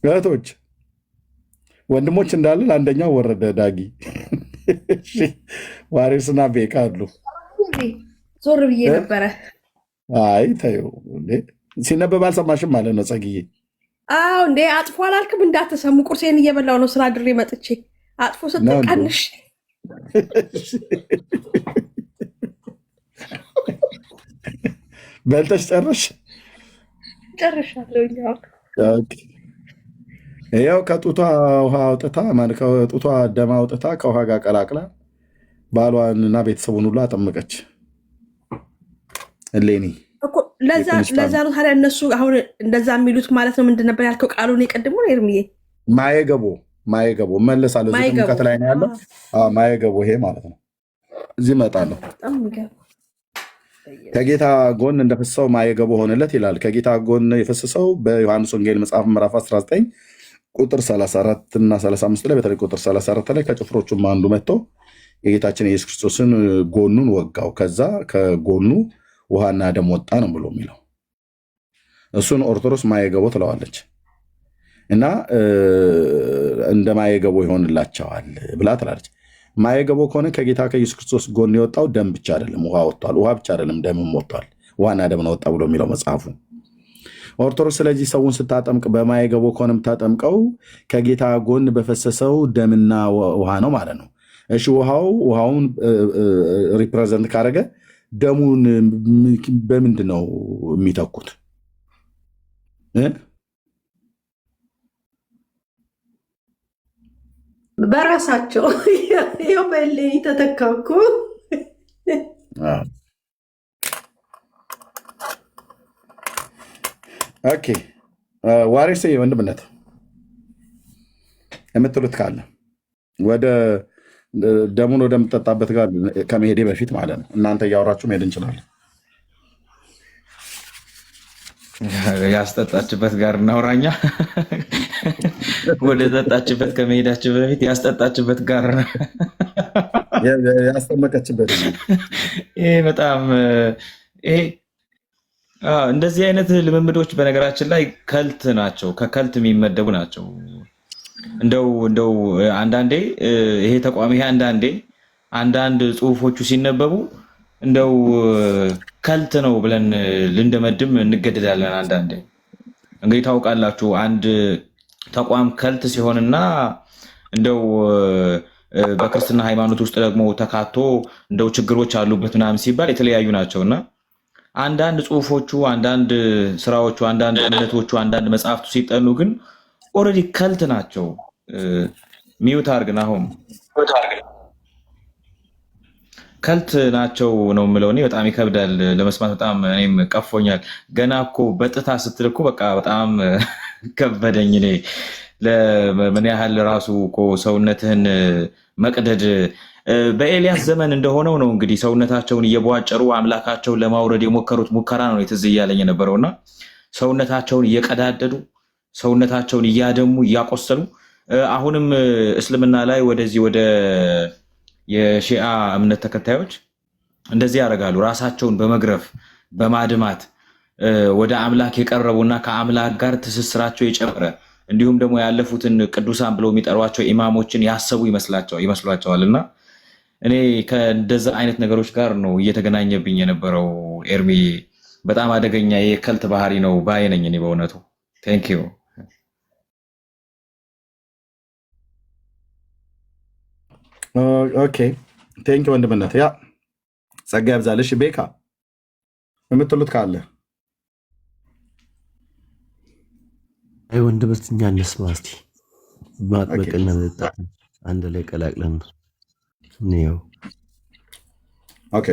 Speaker 1: እህቶች ወንድሞች እንዳለን አንደኛው ወረደ። ዳጊ ዋሪስና ቤካ አሉ።
Speaker 5: ዞር ብዬ ነበረ።
Speaker 1: አይ ተይው እንዴ ሲነበብ አልሰማሽም ማለት ነው ጸግዬ?
Speaker 5: አዎ እንዴ አጥፎ አላልክም? እንዳትሰሙ ቁርሴን እየበላው ነው ስራ ድሬ መጥቼ አጥፎ ስትቀንሽ
Speaker 1: በልተሽ ጨርሽ?
Speaker 5: ጨርሻለሁ።
Speaker 1: ያው ከጡቷ ውሃ አውጥታ ከጡቷ ደም አውጥታ ከውሃ ጋር ቀላቅላ ባሏንና ቤተሰቡን ሁሉ አጠመቀች። እሌኒ
Speaker 5: ለዛ ነው ታዲያ እነሱ አሁን እንደዛ የሚሉት ማለት ነው። ምንድን ነበር ያልከው ቃሉን የቀድሞ ነው ኤርምዬ?
Speaker 1: ማየገቦ መለሳለሁ። ዝም ላይ ነው ያለው። ማየገቦ ይሄ ማለት ነው። እዚህ እመጣለሁ። ከጌታ ጎን እንደፈሰሰው ማየገቦ ሆነለት ይላል። ከጌታ ጎን የፈሰሰው በዮሐንስ ወንጌል መጽሐፍ ምዕራፍ 19 ቁጥር 34 እና 35 ላይ በተለይ ቁጥር 34 ላይ ከጭፍሮቹም አንዱ መጥቶ የጌታችን የኢየሱስ ክርስቶስን ጎኑን ወጋው፣ ከዛ ከጎኑ ውሃና ደም ወጣ ነው ብሎ የሚለው። እሱን ኦርቶዶክስ ማየገቦ ትለዋለች እና እንደ ማየገቦ ይሆንላቸዋል ብላ ትላለች። ማየገቦ ከሆነ ከጌታ ከኢየሱስ ክርስቶስ ጎን የወጣው ደም ብቻ አይደለም፣ ውሃ ወጥቷል። ውሃ ብቻ አይደለም ደምም ወጥቷል። ውሃና ደም ነው ወጣ ብሎ የሚለው መጽሐፉ ኦርቶዶክስ። ስለዚህ ሰውን ስታጠምቅ በማየገቦ ከሆነ የምታጠምቀው ከጌታ ጎን በፈሰሰው ደምና ውሃ ነው ማለት ነው። እሺ ውሃውን ሪፕሬዘንት ካደረገ ደሙን በምንድን ነው የሚተኩት?
Speaker 4: በራሳቸው ይኸው በልኝ ተተካኩ።
Speaker 1: ኦኬ ዋሪስ ወንድምነት የምትሉት ካለ ወደ ደሙን ወደምጠጣበት ጋር ከመሄዴ በፊት ማለት ነው። እናንተ እያወራችሁ መሄድ እንችላለን።
Speaker 6: ያስጠጣችበት ጋር እናውራኛ። ወደ ጠጣችበት ከመሄዳችን በፊት ያስጠጣችበት ጋር
Speaker 1: ያስጠመቀችበት
Speaker 6: ይሄ በጣም ይሄ እንደዚህ አይነት ልምምዶች በነገራችን ላይ ከልት ናቸው፣ ከከልት የሚመደቡ ናቸው። እንደው አንዳንዴ ይሄ ተቋም ይሄ አንዳንድ ጽሁፎቹ ሲነበቡ እንደው ከልት ነው ብለን ልንደመድም እንገደዳለን። አንዳንዴ እንግዲህ ታውቃላችሁ አንድ ተቋም ከልት ሲሆንና እንደው በክርስትና ሃይማኖት ውስጥ ደግሞ ተካቶ እንደው ችግሮች አሉበት ምናምን ሲባል የተለያዩ ናቸውና አንዳንድ ጽሁፎቹ፣ አንዳንድ ስራዎቹ፣ አንዳንድ እምነቶቹ፣ አንዳንድ መጽሐፍቱ ሲጠኑ ግን ኦልሬዲ ከልት ናቸው። ሚውት አርግና አሁን ከልት ናቸው ነው የምለው። እኔ በጣም ይከብዳል ለመስማት፣ በጣም እኔም ቀፎኛል። ገና እኮ በጥታ ስትል እኮ በቃ በጣም ከበደኝ። እኔ ለምን ያህል ራሱ እኮ ሰውነትህን መቅደድ በኤልያስ ዘመን እንደሆነው ነው እንግዲህ ሰውነታቸውን እየቧጨሩ አምላካቸውን ለማውረድ የሞከሩት ሙከራ ነው ትዝ እያለኝ የነበረውና ሰውነታቸውን እየቀዳደዱ ሰውነታቸውን እያደሙ እያቆሰሉ አሁንም እስልምና ላይ ወደዚህ ወደ የሺአ እምነት ተከታዮች እንደዚህ ያደርጋሉ። ራሳቸውን በመግረፍ በማድማት ወደ አምላክ የቀረቡና ከአምላክ ጋር ትስስራቸው የጨመረ እንዲሁም ደግሞ ያለፉትን ቅዱሳን ብለው የሚጠሯቸው ኢማሞችን ያሰቡ ይመስሏቸዋልና እኔ ከእንደዛ አይነት ነገሮች ጋር ነው እየተገናኘብኝ የነበረው። ኤርሚ በጣም አደገኛ የከልት ባህሪ ነው ባይነኝ እኔ በእውነቱ። ቴንክ ዩ
Speaker 1: ኦኬ ቴንክ ዩ ወንድምነት። ያ ጸጋ ያብዛልሽ። ቤካ የምትሉት ካለ
Speaker 7: አይ ወንድምት እኛ እንስማ እስቲ ማጥበቅና መጠጣት አንድ ላይ ቀላቅለን ነው።
Speaker 1: ኦኬ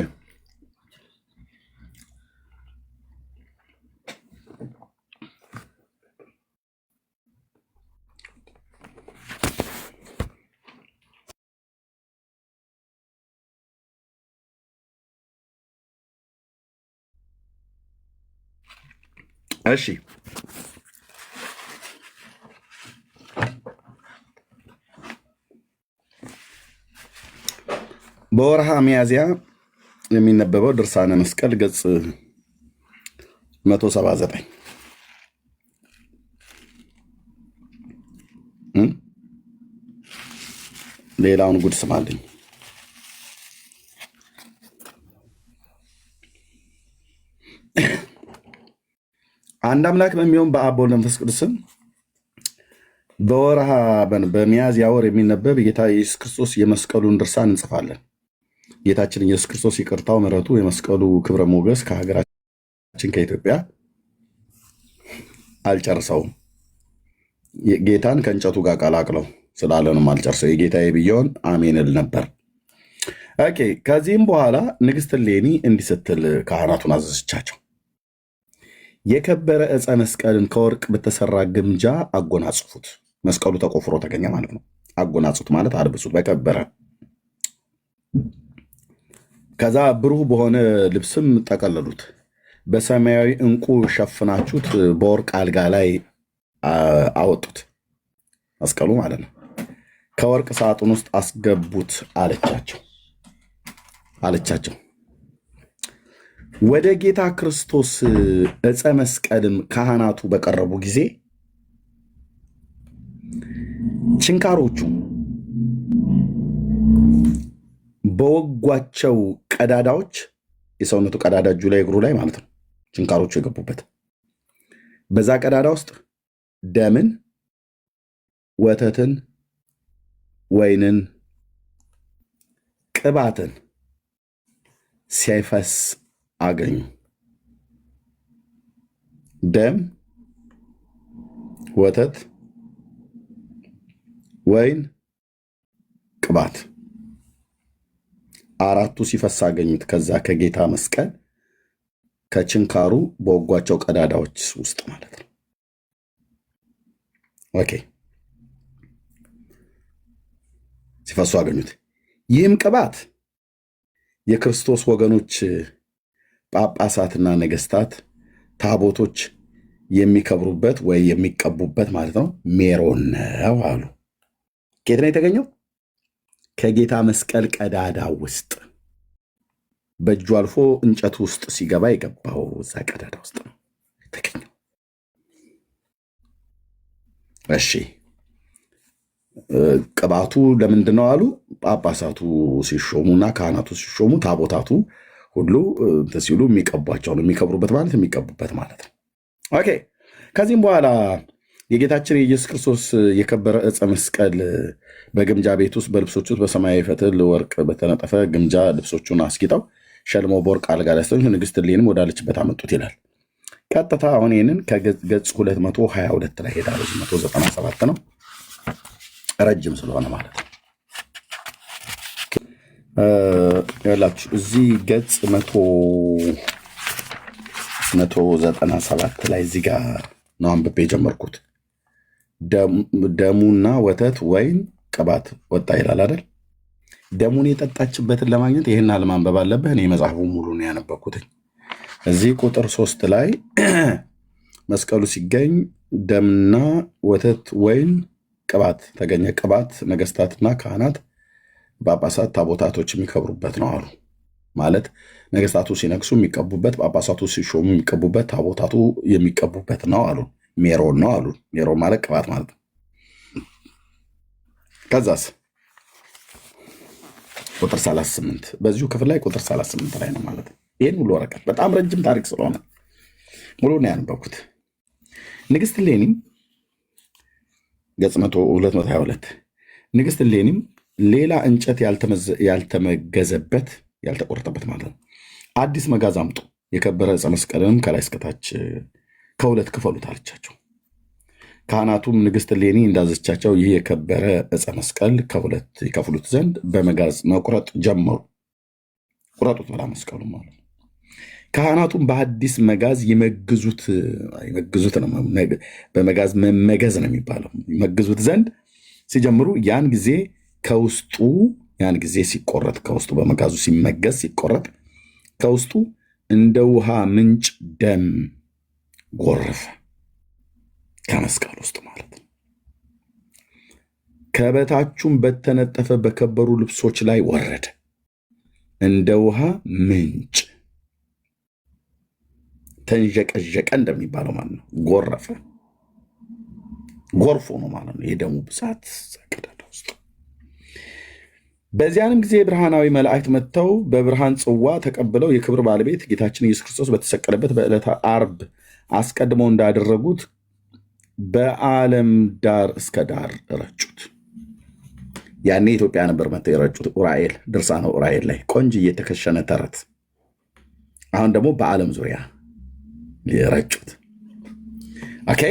Speaker 1: እሺ በወርሃ ሚያዝያ የሚነበበው ድርሳነ መስቀል ገጽ 179 ሌላውን ጉድ ስማልኝ። አንድ አምላክ በሚሆን በአብ በወልድ በመንፈስ ቅዱስ ስም በወርሃ በሚያዝያ ወር የሚነበብ የጌታ ኢየሱስ ክርስቶስ የመስቀሉን ድርሳን እንጽፋለን። ጌታችን ኢየሱስ ክርስቶስ ይቅርታው፣ ምሕረቱ፣ የመስቀሉ ክብረ ሞገስ ከሀገራችን ከኢትዮጵያ አልጨርሰውም። ጌታን ከእንጨቱ ጋር ቀላቅለው ስላለንም አልጨርሰው። የጌታዬ ብየውን አሜን እል ነበር። ኦኬ። ከዚህም በኋላ ንግስት እሌኒ እንዲህ ስትል ካህናቱን አዘዘቻቸው። የከበረ ዕፀ መስቀልን ከወርቅ በተሰራ ግምጃ አጎናጽፉት። መስቀሉ ተቆፍሮ ተገኘ ማለት ነው። አጎናጽፉት ማለት አልብሱት በከበረ። ከዛ ብሩህ በሆነ ልብስም ጠቀለሉት። በሰማያዊ ዕንቁ ሸፍናችሁት በወርቅ አልጋ ላይ አወጡት። መስቀሉ ማለት ነው። ከወርቅ ሳጥን ውስጥ አስገቡት አለቻቸው። ወደ ጌታ ክርስቶስ ዕፀ መስቀልም ካህናቱ በቀረቡ ጊዜ ችንካሮቹ በወጓቸው ቀዳዳዎች፣ የሰውነቱ ቀዳዳ እጁ ላይ እግሩ ላይ ማለት ነው፣ ችንካሮቹ የገቡበት በዛ ቀዳዳ ውስጥ ደምን፣ ወተትን፣ ወይንን፣ ቅባትን ሲያፈስ አገኙ። ደም፣ ወተት፣ ወይን፣ ቅባት አራቱ ሲፈስ አገኙት። ከዛ ከጌታ መስቀል ከችንካሩ በወጓቸው ቀዳዳዎች ውስጥ ማለት ነው። ኦኬ፣ ሲፈሱ አገኙት። ይህም ቅባት የክርስቶስ ወገኖች ጳጳሳትና ነገስታት ታቦቶች የሚከብሩበት ወይ የሚቀቡበት ማለት ነው ሜሮን ነው አሉ። ከየት ነው የተገኘው? ከጌታ መስቀል ቀዳዳ ውስጥ በእጁ አልፎ እንጨት ውስጥ ሲገባ የገባው እዛ ቀዳዳ ውስጥ ነው የተገኘው። እሺ፣ ቅባቱ ለምንድን ነው አሉ? ጳጳሳቱ ሲሾሙና ካህናቱ ሲሾሙ ታቦታቱ ሁሉ ሲሉ የሚቀቧቸው ነው። የሚከብሩበት ማለት የሚቀቡበት ማለት ነው። ኦኬ። ከዚህም በኋላ የጌታችን የኢየሱስ ክርስቶስ የከበረ ዕፀ መስቀል በግምጃ ቤት ውስጥ በልብሶች ውስጥ በሰማያዊ ፈትል ወርቅ በተነጠፈ ግምጃ ልብሶቹን አስጊጠው ሸልመው በወርቅ አልጋ ላይ አስተኙት። ንግሥት እሌኒም ወዳለችበት አመጡት ይላል። ቀጥታ አሁን ይህንን ከገጽ 222 ላይ ሄዳ 197 ነው፣ ረጅም ስለሆነ ማለት ነው። ያላችሁ እዚህ ገጽ 197 ላይ እዚህ ጋር ነው አንብቤ የጀመርኩት። ደሙና ወተት ወይን ቅባት ወጣ ይላል አይደል? ደሙን የጠጣችበትን ለማግኘት ይህን አለማንበብ አለብህ። እኔ መጽሐፉ ሙሉ ነው ያነበብኩትኝ። እዚህ ቁጥር 3 ላይ መስቀሉ ሲገኝ ደምና ወተት ወይን ቅባት ተገኘ። ቅባት ነገስታትና ካህናት፣ ጳጳሳት፣ ታቦታቶች የሚከብሩበት ነው አሉ። ማለት ነገስታቱ ሲነግሱ የሚቀቡበት፣ ጳጳሳቱ ሲሾሙ የሚቀቡበት፣ ታቦታቱ የሚቀቡበት ነው አሉ። ሜሮን ነው አሉ። ሜሮን ማለት ቅባት ማለት ነው። ከዛስ ቁጥር 38 በዚሁ ክፍል ላይ ቁጥር 38 ላይ ነው ማለት ነው። ይህን ሁሉ ወረቀት በጣም ረጅም ታሪክ ስለሆነ ሙሉ ነው ያነበብኩት። ንግሥት እሌኒም ገጽ 222 ንግሥት እሌኒም ሌላ እንጨት ያልተመገዘበት ያልተቆረጠበት ማለት ነው አዲስ መጋዝ አምጡ፣ የከበረ ዕፀ መስቀልንም ከላይ እስከታች ከሁለት ክፈሉት አለቻቸው። ካህናቱም ንግሥት እሌኒ እንዳዘቻቸው ይህ የከበረ ዕፀ መስቀል ከሁለት ይከፍሉት ዘንድ በመጋዝ መቁረጥ ጀመሩ። ቁረጡት ብላ መስቀሉ ማለት ነው። ካህናቱም በአዲስ መጋዝ ይመግዙት ነው፣ በመጋዝ መመገዝ ነው የሚባለው። ይመግዙት ዘንድ ሲጀምሩ ያን ጊዜ ሲቆረጥ ከውስጡ በመጋዙ ሲመገዝ ሲቆረጥ ከውስጡ እንደ ውሃ ምንጭ ደም ጎረፈ ከመስቀል ውስጥ ማለት ነው። ከበታቹም በተነጠፈ በከበሩ ልብሶች ላይ ወረደ፣ እንደ ውሃ ምንጭ ተንዠቀዠቀ እንደሚባለው ማለት ነው። ጎረፈ፣ ጎርፎ ነው ማለት ነው። የደሙ ብዛት ቀዳዳ ውስጥ። በዚያንም ጊዜ ብርሃናዊ መላእክት መጥተው በብርሃን ጽዋ ተቀብለው የክብር ባለቤት ጌታችን ኢየሱስ ክርስቶስ በተሰቀለበት በዕለተ ዓርብ አስቀድመው እንዳደረጉት በዓለም ዳር እስከ ዳር ረጩት። ያኔ ኢትዮጵያ ነበር መጥተው የረጩት። ኡራኤል ድርሳነ ኡራኤል ላይ ቆንጆ እየተከሸነ ተረት። አሁን ደግሞ በዓለም ዙሪያ የረጩት። ኦኬ።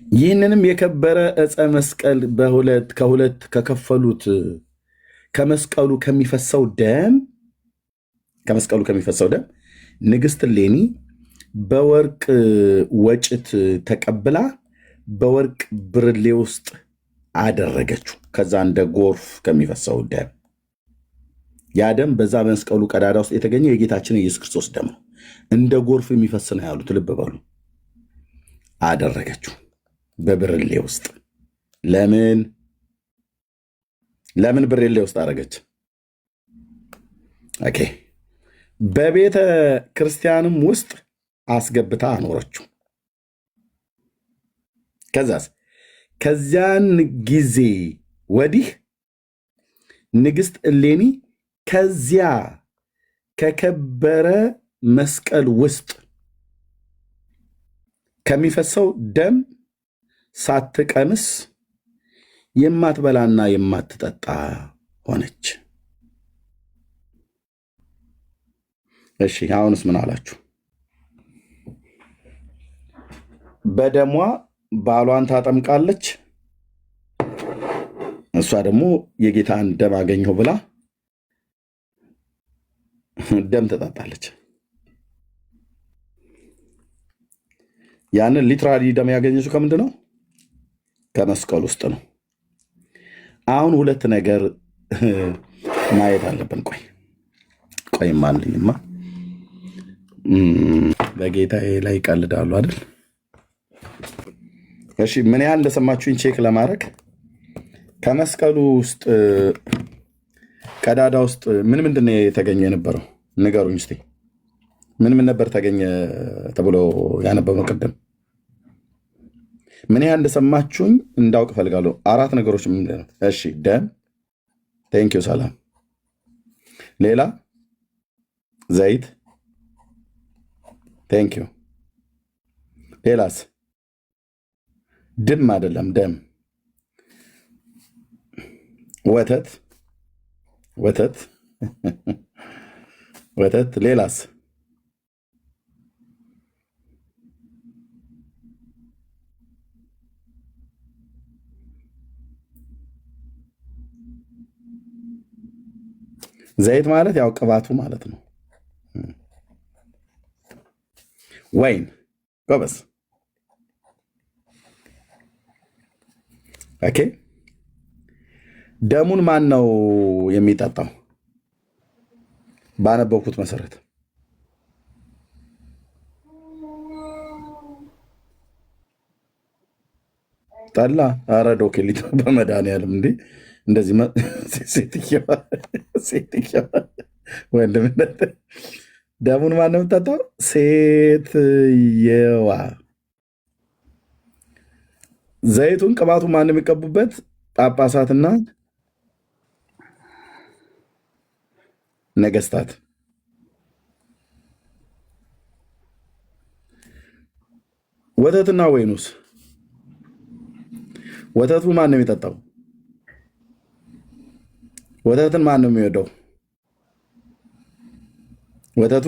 Speaker 1: ይህንንም የከበረ ዕፀ መስቀል ከሁለት ከከፈሉት ከመስቀሉ ከሚፈሰው ደም ንግሥት እሌኒ በወርቅ ወጭት ተቀብላ በወርቅ ብርሌ ውስጥ አደረገችው። ከዛ እንደ ጎርፍ ከሚፈሰው ደም ያ ደም በዛ መስቀሉ ቀዳዳ ውስጥ የተገኘ የጌታችን የኢየሱስ ክርስቶስ ደም ነው። እንደ ጎርፍ የሚፈስ ነው ያሉት። ልብ በሉ። አደረገችው በብርሌ ውስጥ። ለምን ብርሌ ውስጥ አደረገች? ኦኬ። በቤተ ክርስቲያንም ውስጥ አስገብታ አኖረችው። ከዚያን ጊዜ ወዲህ ንግሥት እሌኒ ከዚያ ከከበረ መስቀል ውስጥ ከሚፈሰው ደም ሳትቀምስ የማትበላና የማትጠጣ ሆነች። እሺ አሁንስ ምን አላችሁ? በደሟ ባሏን ታጠምቃለች፣ እሷ ደግሞ የጌታን ደም አገኘሁ ብላ ደም ትጠጣለች። ያንን ሊትራሊ ደም ያገኘችው ከምንድን ነው? ከመስቀል ውስጥ ነው። አሁን ሁለት ነገር ማየት አለብን። ቆይ ማልኝማ በጌታዬ ላይ ይቀልዳሉ አይደል? እሺ ምን ያህል እንደሰማችሁኝ ቼክ ለማድረግ ከመስቀሉ ውስጥ ቀዳዳ ውስጥ ምንድን ነው የተገኘ የነበረው? ንገሩኝ እስቲ። ምን ነበር ተገኘ ተብሎ ያነበበው ቅድም? ምን ያህል እንደሰማችሁኝ እንዳውቅ ፈልጋለሁ። 4 ነገሮች ምንድን ነው? እሺ ደም፣ ቴንኪው ሰላም። ሌላ ዘይት፣ ቴንኪው። ሌላስ? ድም አይደለም ደም። ወተት ወተት። ሌላስ? ዘይት ማለት ያው ቅባቱ ማለት ነው። ወይን ጎበዝ። ኦኬ። ደሙን ማን ነው የሚጠጣው? ባነበብኩት መሰረት ጠላ። ኧረ ዶክሊት በመድኃኒዓለም እንዴ! እንደዚህ ሴትየዋ ወንድምነት ደሙን ማን ነው የምጠጣው? ሴትየዋ። ዘይቱን ቅባቱ ማን የሚቀቡበት? ጳጳሳትና ነገስታት። ወተትና ወይኑስ? ወተቱ ማን ነው የሚጠጣው? ወተትን ማን ነው የሚወደው? ወተቱ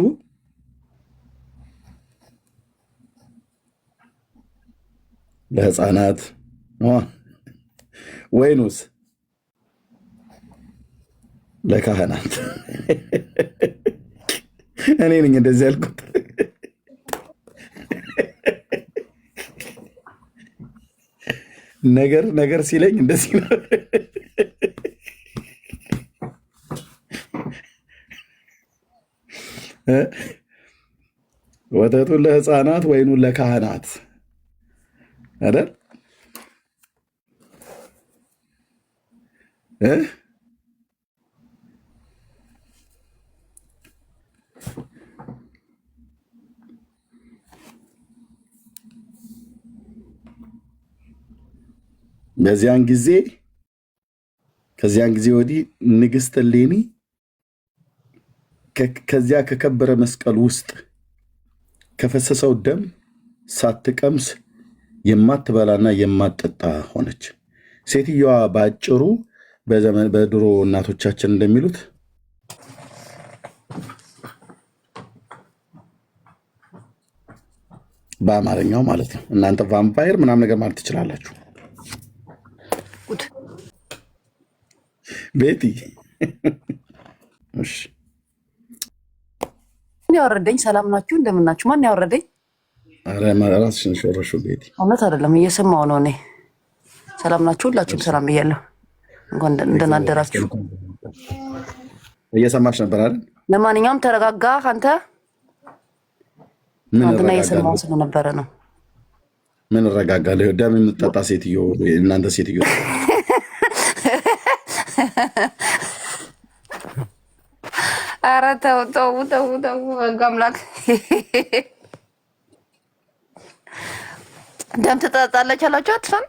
Speaker 1: ለህፃናት። ወይኑስ? ለካህናት። እኔ ነኝ እንደዚህ ያልኩት። ነገር ሲለኝ እንደዚህ ነው። ወተቱን ለህፃናት፣ ወይኑን ለካህናት አይደል? ከዚያን ጊዜ ወዲህ ንግሥት እሌኒ ከዚያ ከከበረ መስቀል ውስጥ ከፈሰሰው ደም ሳትቀምስ የማትበላና የማትጠጣ ሆነች። ሴትዮዋ በአጭሩ በድሮ እናቶቻችን እንደሚሉት በአማርኛው ማለት ነው። እናንተ ቫምፓየር ምናምን ነገር ማለት ትችላላችሁ። ቤቲ
Speaker 2: ያወረደኝ። ሰላም ናችሁ? እንደምናችሁ? ማን ያወረደኝ?
Speaker 1: ኧረ ራስሽን ሾረሹ ቤቲ።
Speaker 2: እውነት አይደለም እየሰማሁ ነው እኔ። ሰላም ናችሁ? ሁላችሁም ሰላም ብያለሁ። እንኳን ደህና አደራችሁ።
Speaker 1: እየሰማሽ ነበር አይደል?
Speaker 2: ለማንኛውም ተረጋጋ አንተ። አንተና እየሰማሁ ስለነበረ ነው።
Speaker 1: ምን እረጋጋለሁ? ደም የምትጠጣ ሴትዮ፣ እናንተ ሴትዮ
Speaker 2: ኧረ ተው ተው ተው ተው አምላክ። ደም ትጠጣለች አላችሁ አትፈን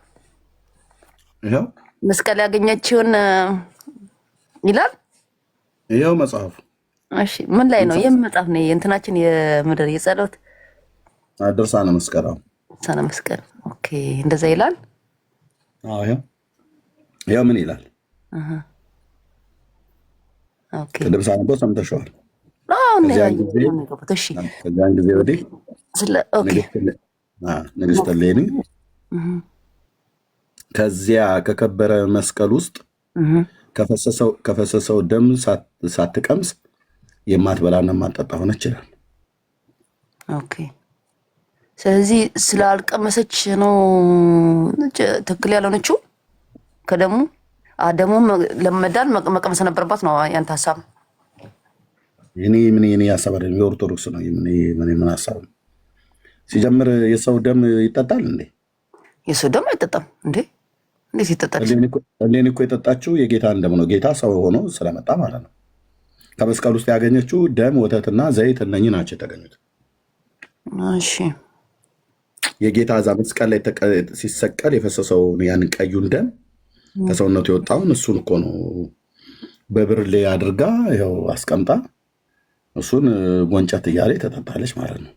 Speaker 1: ይኸው
Speaker 2: መስቀል ያገኘችውን ይላል
Speaker 1: ይኸው መጽሐፉ።
Speaker 2: እሺ ምን ላይ ነው? የምን መጽሐፍ ነው? የእንትናችን የምድር የጸሎት
Speaker 1: ድርሳነ መስቀል።
Speaker 2: ድርሳነ መስቀል። ኦኬ እንደዛ ይላል።
Speaker 1: አዎ ይኸው ምን ይላል?
Speaker 2: ኦኬ
Speaker 1: ድርሳነ ቦ ሰምተሽዋል? ከዚያን ጊዜ ወዲህ ንግሥት እሌኒ ከዚያ ከከበረ መስቀል ውስጥ ከፈሰሰው ደም ሳትቀምስ የማትበላና የማትጠጣ ሆነች ይላል።
Speaker 2: ኦኬ ስለዚህ ስላልቀመሰች ነው ትክክል ያልሆነችው። ከደሙ ደሙ ለመዳን መቀመስ ነበረባት ነው ያንተ ሀሳብ?
Speaker 1: የኔ ሀሳብ አይደለም፣ የኦርቶዶክስ ነው። ምን ሀሳብ ነው? ሲጀምር የሰው ደም ይጠጣል እንዴ?
Speaker 2: የሰው ደም አይጠጣም እንዴ? እንዴት ይጠጣል?
Speaker 1: እሌኒ እኮ የጠጣችው የጌታን ደም ነው። ጌታ ሰው ሆኖ ስለመጣ ማለት ነው። ከመስቀል ውስጥ ያገኘችው ደም፣ ወተትና ዘይት እነኚህ ናቸው የተገኙት።
Speaker 2: እሺ
Speaker 1: የጌታ እዛ መስቀል ላይ ሲሰቀል የፈሰሰውን ያንን ቀዩን ደም ከሰውነቱ የወጣውን እሱን እኮ ነው በብርሌ አድርጋ ይኸው አስቀምጣ እሱን ጎንጨት እያለ ተጠጣለች ማለት ነው።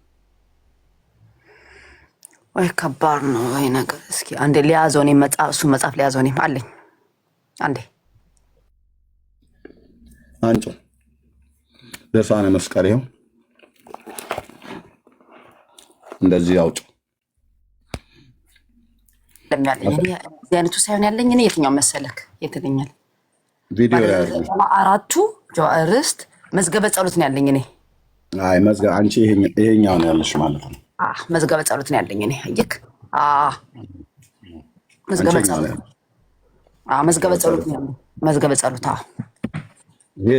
Speaker 2: ወይ ከባድ ነው ይሄ ነገር። እስኪ አንዴ ሊያዘው እኔ እሱ መጽሐፍ ሊያዘው እኔም አለኝ። አንዴ
Speaker 1: አንጮ ድርሳነ መስቀል ይኸው እንደዚህ አውጭ
Speaker 2: እዚህ አይነቱ ሳይሆን ያለኝ እኔ የትኛው መሰለክ የትኛል
Speaker 1: ቪዲዮ ላይ ያለኝ
Speaker 2: አራቱ ርዕስት መዝገበ ጸሎት ነው ያለኝ እኔ።
Speaker 1: አይ መዝገበ አንቺ ይሄኛው ነው ያለሽ ማለት ነው።
Speaker 2: መዝገበ ጸሎት ነው ያለኝ እኔ። አየክ መዝገበ ጸሎት መዝገበ ጸሎት ነው ያለኝ። መዝገበ ጸሎት
Speaker 1: ይሄ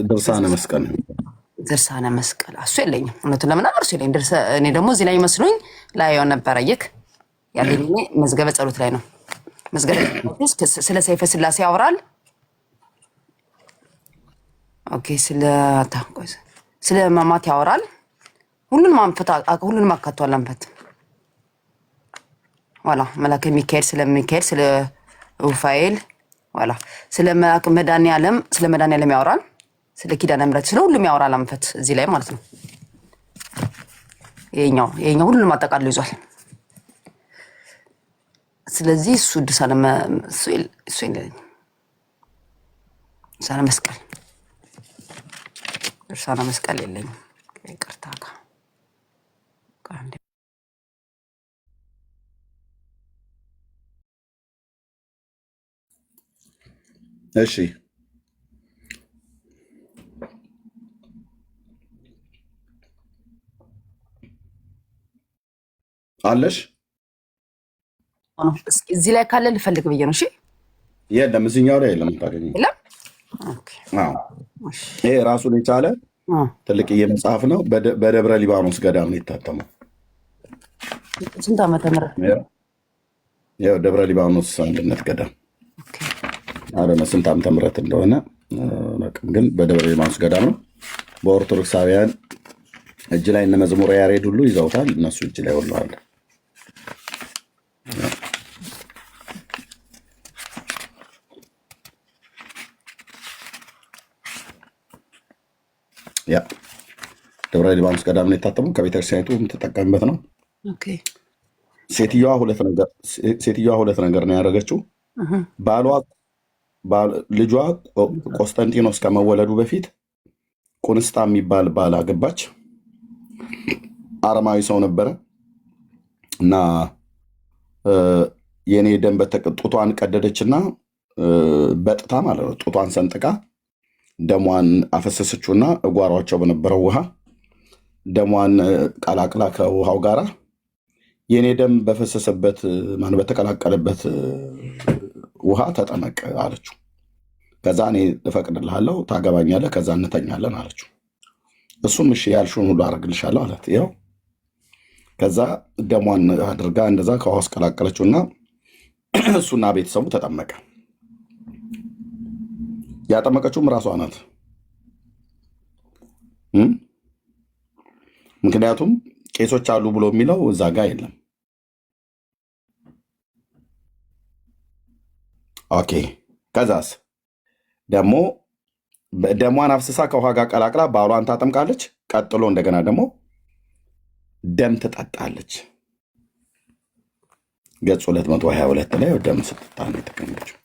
Speaker 1: ድርሳነ መስቀል ነው።
Speaker 2: ድርሳነ መስቀል እሱ የለኝም እውነቱን ለመናገር እሱ የለኝም። እኔ ደግሞ እዚህ ላይ መስሎኝ ላየው ነበር። አየክ ያለኝ እኔ መዝገበ ጸሎት ላይ ነው። መዝገበ ጸሎት ስለ ሰይፈ ስላሴ ያወራል። ኦኬ ስለ ማማት ያወራል። ሁሉንም አካቷል። አንፈት ዋላ መላከ ሚካኤል ስለሚካኤል ስለ ሩፋኤል ዋላ ስለ መድኃኒዓለም ያወራል። ስለ ኪዳነ ምሕረት ስለ ሁሉም ያወራል አንፈት እዚህ ላይ ማለት ነው። ይሄኛው ሁሉንም አጠቃሎ ይዟል። ስለዚህ እሱ ድርሳነ መስቀል ድርሳነ መስቀል የለኝም። ይቅርታ
Speaker 1: እሺ አለሽ
Speaker 2: እዚህ ላይ ካለ ልፈልግ ብዬ ነው። እሺ
Speaker 1: የለም እዚህኛው ላይ የለም ታገኝ። ይሄ ራሱን የቻለ ትልቅዬ መጽሐፍ ነው። በደብረ ሊባኖስ ገዳም ነው የታተመው።
Speaker 2: ስንት ዓመተ ምህረት?
Speaker 1: ያው ደብረ ሊባኖስ አንድነት ገዳም አረነ ስንት ዓመተ ምህረት እንደሆነ ግን በደብረ ሊባኖስ ገዳም ነው። በኦርቶዶክሳውያን እጅ ላይ እነ መዝሙረ ያሬድ ሁሉ ይዘውታል። እነሱ እጅ ላይ ሁሉ አለ። ያ ደብረ ሊባኖስ ገዳም ነው የታተመው። ከቤተክርስቲያኒቱ የምትጠቀምበት ነው። ሴትዮዋ ሁለት ነገር ነው ያደረገችው። ልጇ ቆስጠንጢኖስ ከመወለዱ በፊት ቁንስጣ የሚባል ባል አገባች። አረማዊ ሰው ነበረ እና የኔ ደም ጡቷን ቀደደችና በጥታ ማለት ነው ጡቷን ሰንጥቃ ደሟን አፈሰሰችውና እጓሯቸው በነበረው ውሃ ደሟን ቀላቅላ ከውሃው ጋራ የኔ ደም በፈሰሰበት ማን በተቀላቀለበት ውሃ ተጠመቅ አለችው። ከዛ እኔ እፈቅድልሃለሁ፣ ታገባኛለህ፣ ከዛ እንተኛለን አለችው። እሱም እሺ ያልሽውን ሁሉ አደርግልሻለሁ አላት። ያው ከዛ ደሟን አድርጋ እንደዛ ከውሃ ውስጥ ቀላቀለችውና እሱና ቤተሰቡ ተጠመቀ። ያጠመቀችውም ራሷ ናት። ምክንያቱም ቄሶች አሉ ብሎ የሚለው እዛ ጋር የለም። ኦኬ። ከዛስ ደግሞ ደሟን አፍስሳ ከውሃ ጋር ቀላቅላ ባሏን ታጠምቃለች። ቀጥሎ እንደገና ደግሞ ደም ትጠጣለች። ገጽ 222 ላይ ደም ስትጠጣ ነው የተገኘችው።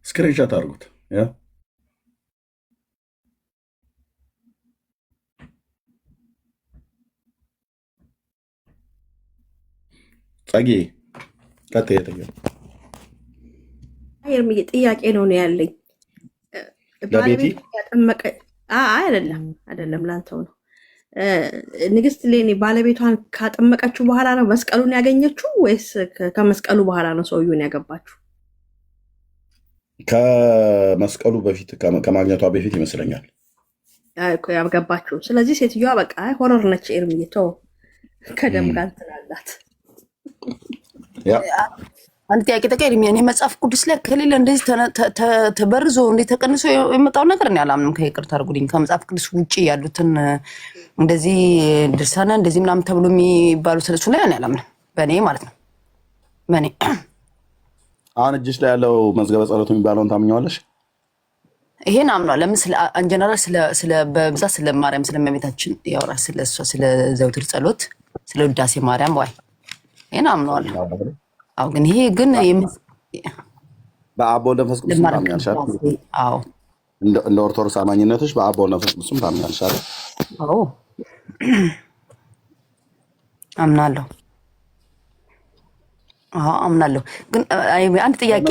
Speaker 1: ስክሪንሾት አድርጉት። ጸጌ ቀጥ
Speaker 5: ኤርምዬ ጥያቄ ነው ያለኝ። ባለቤት ያጠመቀ አይደለም ላንተው ነው። ንግስት ሌኒ ባለቤቷን ካጠመቀችው በኋላ ነው መስቀሉን ያገኘችው ወይስ ከመስቀሉ በኋላ ነው ሰውየውን ያገባችው?
Speaker 1: ከመስቀሉ በፊት ከማግኘቷ በፊት ይመስለኛል
Speaker 5: ያገባችው። ስለዚህ ሴትዮዋ በቃ ሆረር ነች። ኤርምዬ ተው፣ ከደም ጋር ትላላት።
Speaker 2: አንድ ጥያቄ ተቀይርም። እኔ መጽሐፍ ቅዱስ ላይ ከሌለ እንደዚህ ተበርዞ እንደ ተቀንሶ የመጣው ነገር እኔ አላምንም። ከይቅርታ አድርጉልኝ። ከመጽሐፍ ቅዱስ ውጪ ያሉትን እንደዚህ ድርሳና እንደዚህ ምናምን ተብሎ የሚባሉ ስለሱ ላይ እኔ አላምንም። በእኔ ማለት ነው። በእኔ
Speaker 1: አሁን እጅሽ ላይ ያለው መዝገበ ጸሎት የሚባለውን ታምኘዋለሽ?
Speaker 2: ይሄን አምኗል። ለምን ስለ አንጀነራል ስለ በብዛት ስለ ማርያም ስለ እመቤታችን ያወራል። ስለ እሷ ስለ ዘውትር ጸሎት ስለ ውዳሴ ማርያም ወይ ይሄን አምኗል። አዎ ግን ይሄ ግን
Speaker 1: በአብ ወልድ መንፈስ ቅዱስ ታምኛለሽ?
Speaker 2: አዎ
Speaker 1: እንደ ኦርቶዶክስ አማኝነትሽ በአብ ወልድ መንፈስ ቅዱስ ታምኛለሽ?
Speaker 2: አዎ አምናለሁ። አዎ አምናለሁ። ግን አንድ ጥያቄ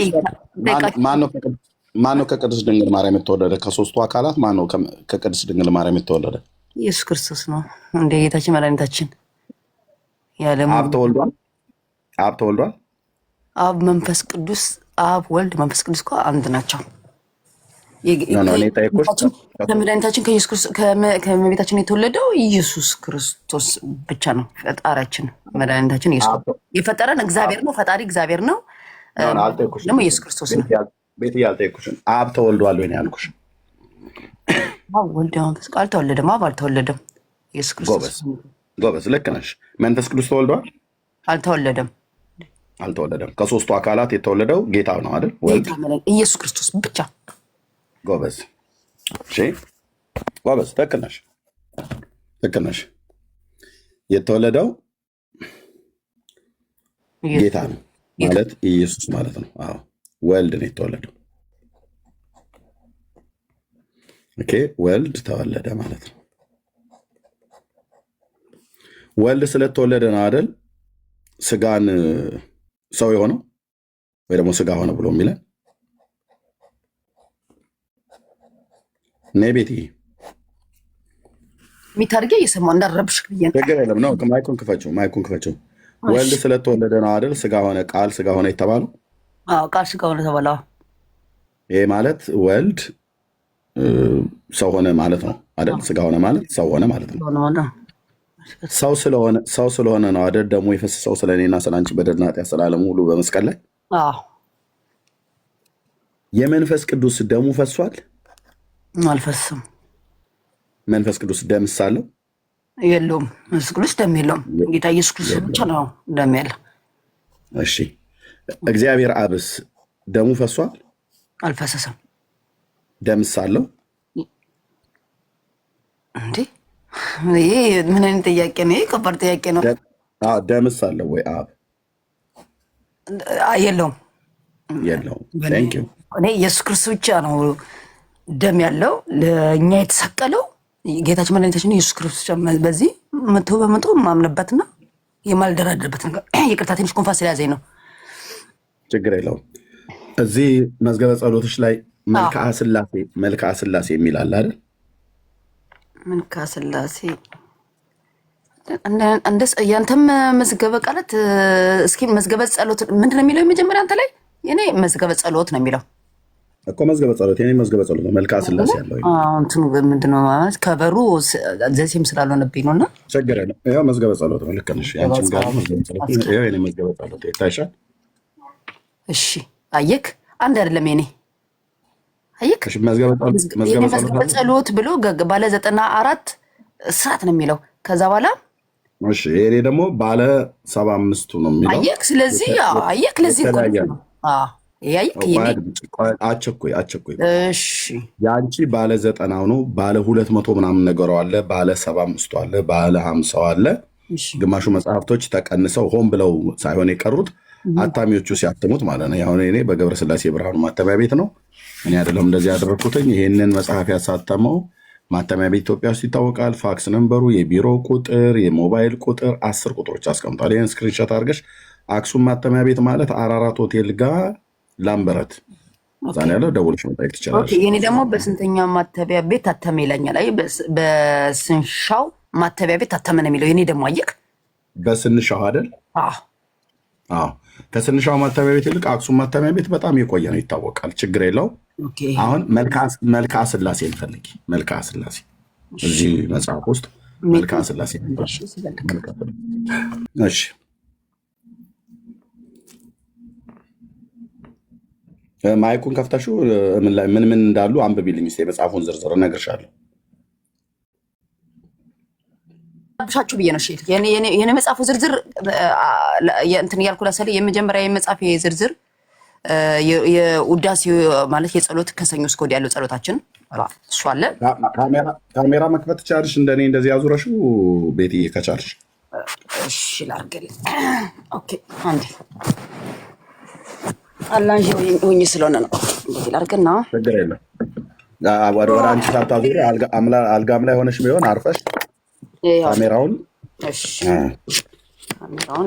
Speaker 1: ማነው ከቅድስት ድንግል ማርያም የተወለደ? ከሶስቱ አካላት ማነው ከቅድስት ድንግል ማርያም የተወለደ?
Speaker 2: ኢየሱስ ክርስቶስ ነው። እንደ ጌታችን መድኃኒታችን ያለም
Speaker 1: አብ ተወልዷል። አብ ተወልዷል።
Speaker 2: አብ መንፈስ ቅዱስ አብ ወልድ መንፈስ ቅዱስ እኮ አንድ ናቸው። ከመድኃኒታችን ከእመቤታችን የተወለደው ኢየሱስ ክርስቶስ ብቻ ነው። ፈጣሪያችን መድኃኒታችን ኢየሱስ የፈጠረን እግዚአብሔር ነው። ፈጣሪ እግዚአብሔር ነው። ደግሞ ኢየሱስ ክርስቶስ ነው።
Speaker 1: ቤት ያልጠየኩሽን አብ ተወልዷል ወይ ነው ያልኩሽ።
Speaker 2: አብ ወልድ መንፈስ ቅዱስ አልተወለደም። አብ አልተወለደም። ኢየሱስ ክርስቶስ
Speaker 1: ጎበዝ፣ ልክ ነሽ። መንፈስ ቅዱስ ተወልዷል?
Speaker 2: አልተወለደም።
Speaker 1: አልተወለደም። ከሶስቱ አካላት የተወለደው ጌታ ነው አይደል? ወልድ
Speaker 2: ኢየሱስ ክርስቶስ ብቻ።
Speaker 1: ጎበዝ፣ እሺ፣ ጎበዝ፣ ትክክል ነሽ፣ ትክክል ነሽ። የተወለደው ጌታ ነው ማለት ኢየሱስ ማለት ነው። አዎ፣ ወልድ ነው የተወለደው። ኦኬ፣ ወልድ ተወለደ ማለት ነው። ወልድ ስለተወለደ ነው አይደል ስጋን ሰው የሆነው ወይ ደግሞ ስጋ ሆነ ብሎ የሚለን። ነይ ቤት
Speaker 2: የሚታርገ እየሰማሁ እንዳረብሽ ብዬ
Speaker 1: ነገር የለም ነው። ማይኩን ክፈችው፣ ማይኩን ክፈችው። ወልድ ስለተወለደ ነው አይደል ስጋ ሆነ፣ ቃል ስጋ ሆነ የተባለው።
Speaker 2: አዎ ቃል ስጋ ሆነ ተባለ።
Speaker 1: ይሄ ማለት ወልድ ሰው ሆነ ማለት ነው አይደል? ስጋ ሆነ ማለት ሰው ሆነ ማለት ነው። ሰው ስለሆነ ነው አይደል ደግሞ የፈሰሰው ስለ እኔና ስለ አንቺ በደልና ኃጢአት ስለ ዓለሙ ሁሉ በመስቀል ላይ። የመንፈስ ቅዱስ ደሙ ፈሷል?
Speaker 2: አልፈስም።
Speaker 1: መንፈስ ቅዱስ ደም ሳለው
Speaker 2: የለውም። መንፈስ ቅዱስ ደም የለውም። ጌታ ኢየሱስ ክርስቶስ ብቻ ነው ደም ያለው።
Speaker 1: እሺ፣ እግዚአብሔር አብስ ደሙ ፈሷል?
Speaker 2: አልፈሰሰም።
Speaker 1: ደም ሳለው
Speaker 2: እንዴ? ይሄ ምን አይነት ጥያቄ ነው? ይሄ ከባድ ጥያቄ ነው።
Speaker 1: ደምስ አለው ወይ አብ?
Speaker 2: የለውም፣
Speaker 1: የለውም። ቴንክ ዩ።
Speaker 2: እኔ ኢየሱስ ክርስቶስ ብቻ ነው ደም ያለው ለእኛ የተሰቀለው ጌታችን መድኃኒታችን ኢየሱስ ክርስቶስ በዚህ መቶ በመቶ ማምንበትና የማልደራደርበት ነገር ይቅርታ፣ ትንሽ ኮንፋስ ስለያዘኝ ነው።
Speaker 1: ችግር የለውም። እዚህ መዝገበ ጸሎቶች ላይ መልክዓ ስላሴ የሚል አለ አይደል?
Speaker 2: መልክዓ ስላሴ ያንተም መዝገበ ቃላት እስኪ መዝገበ ጸሎት ምንድን ነው የሚለው? የመጀመሪያ አንተ ላይ የኔ መዝገበ ጸሎት ነው የሚለው
Speaker 1: እኮ መዝገበ ጸሎት የኔ መዝገበ ጸሎት ነው። መልክዓ ስላሴ ያለው
Speaker 2: እንትኑ ምንድነው ማለት ከበሩ ዘሴም ስላልሆነብኝ ነውና
Speaker 1: ችግር የለም። ያው መዝገበ ጸሎት ነው። ልክ ነሽ። ያንቺም ጋር መዝገበ ጸሎት ነው። ያው የኔ መዝገበ ጸሎት ይታይሻል።
Speaker 2: እሺ አየክ፣ አንድ አይደለም የኔ አየክ።
Speaker 1: እሺ መዝገበ
Speaker 2: ጸሎት ብሎ ባለ 94 ሰዓት ነው የሚለው። ከዛ በኋላ
Speaker 1: እሺ የኔ ደግሞ ባለ 75ቱ ነው የሚለው
Speaker 2: አየክ። ስለዚህ አየክ ለዚህ ነው
Speaker 1: አቸኩይ እሺ ያንቺ ባለ 90 ነው። ባለ 200 ምናምን ነገሩ አለ። ባለ 75 አለ። ባለ 50 አለ። ግማሹ መጽሐፍቶች ተቀንሰው ሆን ብለው ሳይሆን የቀሩት አታሚዎቹ ሲያትሙት ማለት ነው። አሁን እኔ በገብረ ስላሴ ብርሃኑ ማተሚያ ቤት ነው። እኔ አይደለም እንደዚህ ያደረኩትኝ። ይሄንን መጽሐፍ ያሳተመው ማተሚያ ቤት ኢትዮጵያ ውስጥ ይታወቃል። ፋክስ ነምበሩ፣ የቢሮ ቁጥር፣ የሞባይል ቁጥር 10 ቁጥሮች አስቀምጧል። ይሄን ስክሪንሾት አድርገሽ አክሱም ማተሚያ ቤት ማለት አራራት ሆቴል ጋር ላምበረት ዛኔ ያለው ደውልሽ መጠየቅ ትችላለሽ።
Speaker 2: የኔ ደግሞ በስንተኛው ማተቢያ ቤት ታተመ ይለኛል። አይ በስንሻው ማተቢያ ቤት ታተመ ነው የሚለው። የኔ ደግሞ አየክ
Speaker 1: በስንሻው አይደል? አዎ ከስንሻው ማተሚያ ቤት ይልቅ አክሱም ማተሚያ ቤት በጣም የቆየ ነው ይታወቃል። ችግር የለው። አሁን መልክዓ ስላሴ እንፈልጊ። መልክዓ ስላሴ እዚህ መጽሐፍ ውስጥ መልክዓ ስላሴ እሺ ማይኩን ከፍታችሁ ምን እንዳሉ አንብቢልኝ እስኪ። የመጽሐፉን ዝርዝር እነግርሻለሁ።
Speaker 2: ብሻችሁ ብዬ ነው። የኔ መጽሐፉ ዝርዝር እንትን እያልኩ ላሳለ የመጀመሪያ የመጽሐፍ ዝርዝር የውዳሴ ማለት የጸሎት ከሰኞ እስከ ወዲያ ያለው ጸሎታችን እሱ አለ።
Speaker 1: ካሜራ መክፈት ቻልሽ? እንደኔ እንደዚህ ያዙረሽው ቤትዬ ከቻልሽ።
Speaker 2: እሺ ላድርግልኝ። ኦኬ አንዴ አላንጂ ሆኜ ስለሆነ ነው እንደዚህ ላድርግና።
Speaker 1: ችግር የለም። ወደ አንቺ ሳታዙሪ አልጋም ላይ ሆነሽ ቢሆን አርፈሽ ካሜራውን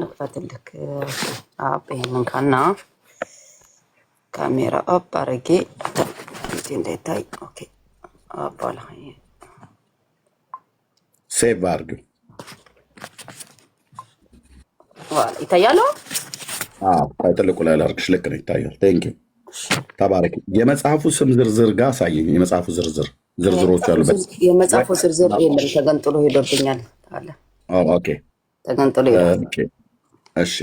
Speaker 1: ልክፈትልክ። ይሄንን ካና ካሜራ አፕ አረጌ እንዳይታይ። ኦኬ አባላ ሴቭ አድርጊው።
Speaker 2: ይታያል።
Speaker 1: ትልቁ ላይ ላድርግሽ። ልክ ነው፣ ይታያል። ቴንክ ዩ ተባረክ። የመጽሐፉ ስም ዝርዝር ጋር አሳየኝ። የመጽሐፉ ዝርዝሮቹ ያሉበት
Speaker 2: የመጽሐፉ ዝርዝር የለም፣ ተገንጥሎ ሄዶብኛል አለ።
Speaker 1: ኦኬ
Speaker 2: ተገንጥሎ ሄዷል።
Speaker 1: እሺ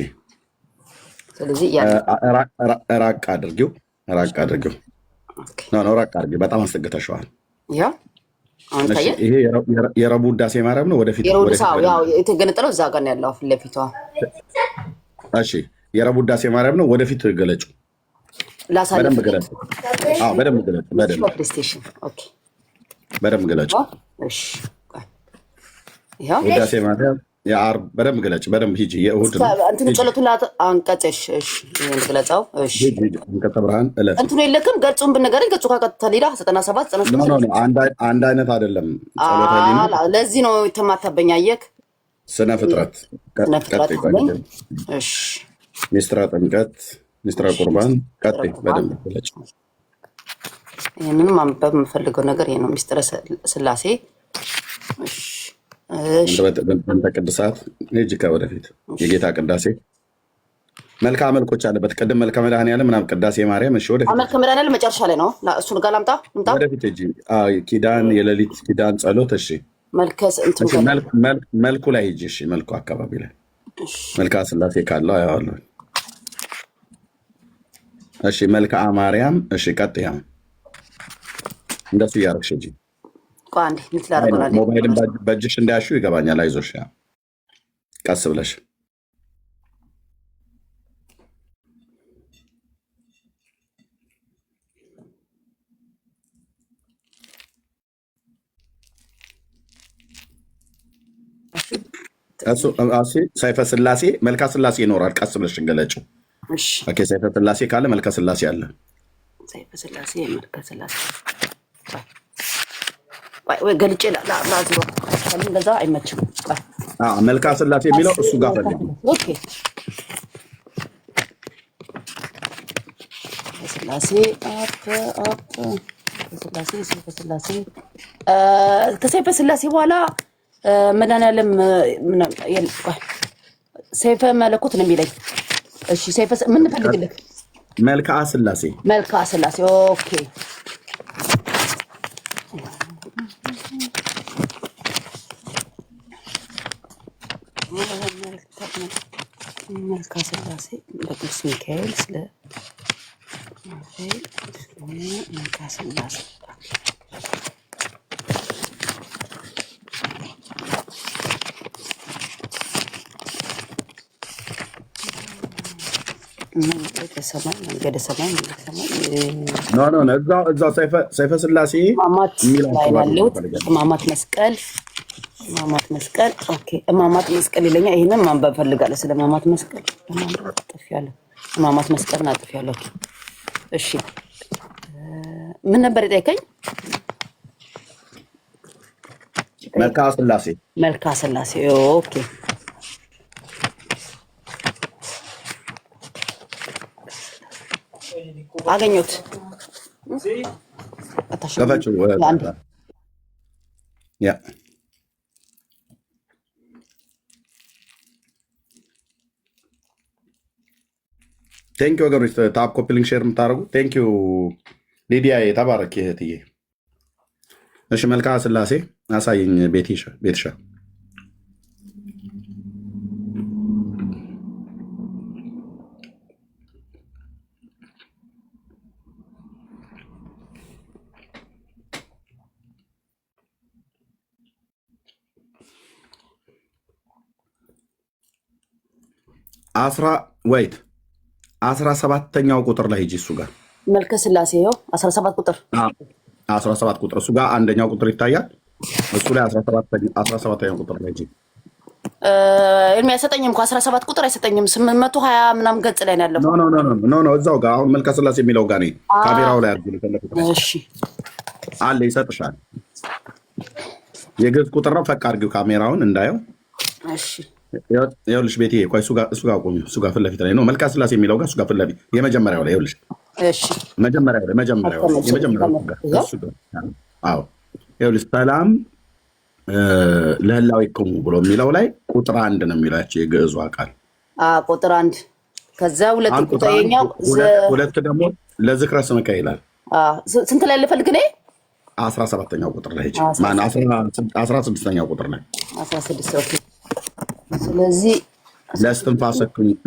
Speaker 2: ስለዚህ
Speaker 1: ራቅ አድርጊው። ራቅ አድርጊው። ራቅ አድርጊው። በጣም አስጠግተሽዋል።
Speaker 2: ያው አሁን ታየ።
Speaker 1: ይሄ የረቡዕ ውዳሴ ማርያም ነው። ወደፊት
Speaker 2: የተገነጠለው እዛ ጋር ነው ያለው ፊት ለፊቷ።
Speaker 1: እሺ የረቡዕ ውዳሴ ማርያም ነው። ወደፊት ገለጩ። በደንብ ገለጹ። በደንብ ገለጹ። በደንብ ገለጹ። ውዳሴ ማርያም የዓርብ በደንብ ገለጭ። በደንብ ሂጂ። የእሑድ
Speaker 2: እንትን ጸሎቱን አንቀጽሽ ግለጻው።
Speaker 1: አንቀጸ ብርሃን እለት
Speaker 2: እንትኑ የለክም። ገጹን ብንገረኝ ገጹ ካቀጥታ ሌላ 97
Speaker 1: አንድ አይነት አይደለም።
Speaker 2: ለዚህ ነው የተማታበኝ። አየክ
Speaker 1: ስነ ፍጥረት ሚስጥረ ጥምቀት፣ ሚስጥረ ቁርባን ቀጥይ። በደንብ ገለጭ።
Speaker 2: ይህንንም ማንበብ የምፈልገው ነገር ይሄ ነው። ሚስጥረ ስላሴ
Speaker 1: በእንተ ቅድሳት ሂጂ። ከወደፊት የጌታ ቅዳሴ መልክዓ መልኮች አለበት። ቅድም መልክዓ መድኃኔዓለም ምናምን ቅዳሴ ማርያም። እሺ ወደፊት
Speaker 2: መልክዓ መድኃኔዓለም መጨረሻ ላይ ነው። እሱን ጋር ላምጣ።
Speaker 1: ወደፊት ሂጂ። ኪዳን፣ የሌሊት ኪዳን ጸሎት። እሺ መልኩ ላይ ሂጂ። እሺ መልኩ አካባቢ ላይ መልክዓ ስላሴ ካለው አያዋለሁ። እሺ መልክዓ ማርያም። እሺ ቀጥያ እንደሱ እያደረግሽ ሂጂ። ሞባይልን በእጅሽ እንዳያሹ ይገባኛል። አይዞሽ ቀስ ብለሽ ሰይፈ ስላሴ መልክዓ ስላሴ ይኖራል። ቀስ ብለሽ ገለጭው። ሰይፈ ስላሴ ካለ መልክዓ ስላሴ አለ።
Speaker 2: ሰይፈ ስላሴ መልክዓ ስላሴ ወይ ገልጬ ላዝሮ እንደዛ አይመችም።
Speaker 1: መልካ ስላሴ የሚለው እሱ ጋር ፈልጊ።
Speaker 2: ኦኬ ስላሴ ከሰይፈ ስላሴ በኋላ መድኃኒዓለም ሰይፈ መለኮት ነው የሚለኝ። እሺ ሰይፈ ምን ፈልግልህ?
Speaker 1: መልካ ስላሴ
Speaker 2: ኦኬ መልካ ስላሴ በቅዱስ ሚካኤል ስለ መልካ ስላሴ መንገደ ሰማይ
Speaker 1: እዛው ሰይፈ ስላሴ
Speaker 2: እማማት መስቀል ኦኬ እማማት መስቀል ይለኛል። ይሄንን ማንበብ ፈልጋለሁ። ስለ እማማት መስቀል አጥፊያለሁ። እማማት መስቀልን አጥፊያለሁ። እሺ ምን ነበር የጠየቀኝ? መልካ ስላሴ ኦኬ አገኘሁት።
Speaker 1: ቴንኪዩ ወገኖች፣ ታፕ ኮፒ ሊንክ ሼር የምታደርጉ ቴንኪዩ። ሊዲያ ተባረክ እህትዬ። እሺ መልካ ስላሴ አሳየኝ ቤትሻ። ወይት 17ኛው ቁጥር ላይ ሂጂ። እሱ ጋር
Speaker 2: መልከ ስላሴ ይኸው 17 ቁጥር
Speaker 1: 17 ቁጥር እሱ ጋር አንደኛው ቁጥር ይታያል። እሱ ላይ 17ኛው ቁጥር ላይ ሂጂ።
Speaker 2: እልም አይሰጠኝም እኮ 17 ቁጥር አይሰጠኝም። 820 ምናምን ገጽ ላይ ነው ያለው።
Speaker 1: ኖ እዛው ጋር አሁን መልከ ስላሴ የሚለው ጋር ነው። ካሜራው ላይ አድርጉ።
Speaker 2: እሺ
Speaker 1: አለ ይሰጥሻል። የግዕዝ ቁጥር ነው። ፈቅ አድርጊው ካሜራውን እንዳየው።
Speaker 2: እሺ
Speaker 1: ይኸውልሽ ቤቴ ቆይ እሱ ጋር ቆሚ። እሱ ጋር ፊት ለፊት ላይ ነው መልካ ስላሴ የሚለው ጋር እሱ ጋር ፊት ለፊት የመጀመሪያው ላይ ይኸውልሽ።
Speaker 2: እሺ
Speaker 1: መጀመሪያው እሱ ጋር አዎ ይኸውልሽ ሰላም ለህላዌክሙ ብሎ የሚለው ላይ ቁጥር 1 ነው የሚላቸው የግዕዙ ቃል
Speaker 2: ቁጥር 1 ከዛ ሁለት ቁጥር የኛው
Speaker 1: ሁለት ደግሞ ለዝክረ ስምከ ይላል።
Speaker 2: ስንት ላይ ልፈልግ ነው?
Speaker 1: 17ኛው ቁጥር ላይ ማን 16ኛው ቁጥር ላይ
Speaker 2: 16 ኦኬ። ስለዚህ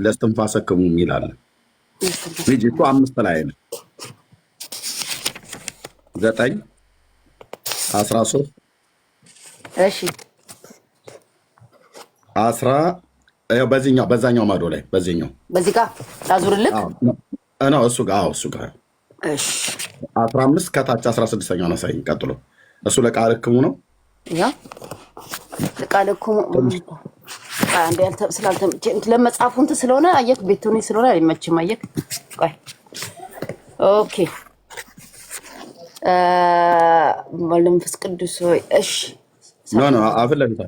Speaker 1: ለስትንፋሰክሙ ይላል። ልጅ እኮ 5 ላይ ነው 9 13
Speaker 2: እሺ
Speaker 1: 10 በዛኛው ማዶ ላይ በዚህ
Speaker 2: ጋር ላዙርልክ
Speaker 1: ነው እሱ ጋር
Speaker 2: እሺ
Speaker 1: 15 ከታች 16ኛው ነው ሳይኝ ቀጥሎ እሱ ለቃል ህክሙ ነው።
Speaker 2: ያ ለቃል ህክሙ አንዴ ስላልተመቸኝ ለመጻፉ እንትን ስለሆነ አየክ ቤቱን ስለሆነ አይመችም። አየክ ቆይ ኦኬ መንፈስ ቅዱስ ሆይ እሺ
Speaker 1: ኖ ፊት ለፊት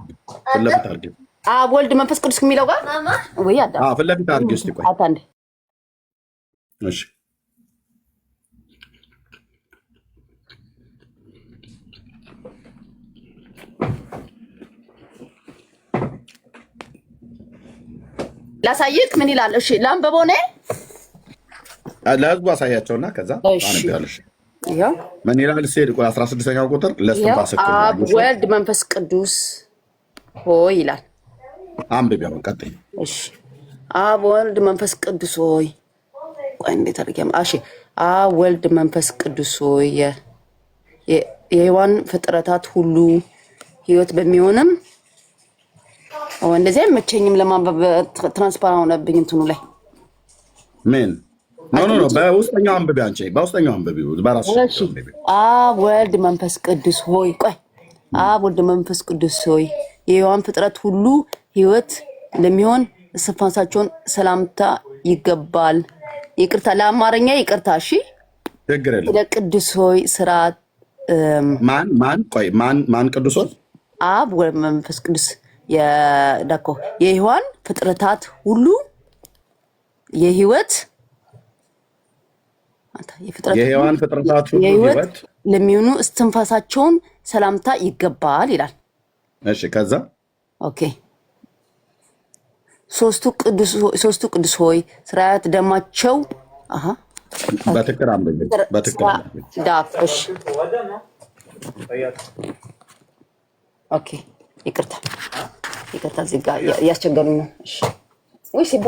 Speaker 1: አድርጊ።
Speaker 2: ወልድ መንፈስ ቅዱስ የሚለው ጋር ወይ አዳ
Speaker 1: ፊት ለፊት አድርጊ። እስኪ ቆይ
Speaker 2: አታንዴ
Speaker 1: እሺ
Speaker 2: ላሳይክ ምን ይላል? እሺ ላንብበው ነው
Speaker 1: ለህዝቡ አሳያቸውና ከዛ አንብያለሽ። ምን ይላል? 16ኛው ቁጥር
Speaker 2: አብ ወልድ መንፈስ ቅዱስ ሆይ ይላል።
Speaker 1: አንብቢያው ቀጥይ።
Speaker 2: እሺ አብ ወልድ መንፈስ ቅዱስ ሆይ ቆይ እንዴት አድርገም? እሺ አብ ወልድ መንፈስ ቅዱስ ሆይ የሕያዋን ፍጥረታት ሁሉ ህይወት በሚሆንም እንደዚህ አይመቸኝም ለማንበብ ትራንስፓረንት ሆነብኝ እንትኑ ላይ
Speaker 1: ምን ኖ በውስጠኛው አንብቢ። አንቺ በውስጠኛው አንብቢ በራስሽ።
Speaker 2: አብ ወልድ መንፈስ ቅዱስ ሆይ ቆይ አብ ወልድ መንፈስ ቅዱስ ሆይ የሕያዋን ፍጥረት ሁሉ ህይወት ለሚሆን እስትንፋሳቸውን ሰላምታ ይገባል። ይቅርታ ለአማርኛ ይቅርታ። እሺ
Speaker 1: ችግር የለም።
Speaker 2: ለቅዱስ ሆይ ስርዓት
Speaker 1: ማን ቅዱሶች?
Speaker 2: አብ ወልድ መንፈስ ቅዱስ የዳኮ የሔዋን ፍጥረታት ሁሉ የህይወት
Speaker 1: የሔዋን ፍጥረታት ሁሉ ህይወት
Speaker 2: ለሚሆኑ እስትንፋሳቸውን ሰላምታ ይገባል ይላል።
Speaker 1: እሺ ከዛ
Speaker 2: ኦኬ ሶስቱ ቅዱስ ሆይ ስርዓት ደማቸው
Speaker 1: በትክክል
Speaker 2: ዳፍሽ ኦኬ ይቅርታ እዚህ ጋር ያስቸገሩኝ ነው። እሺ ወይ ሲቦ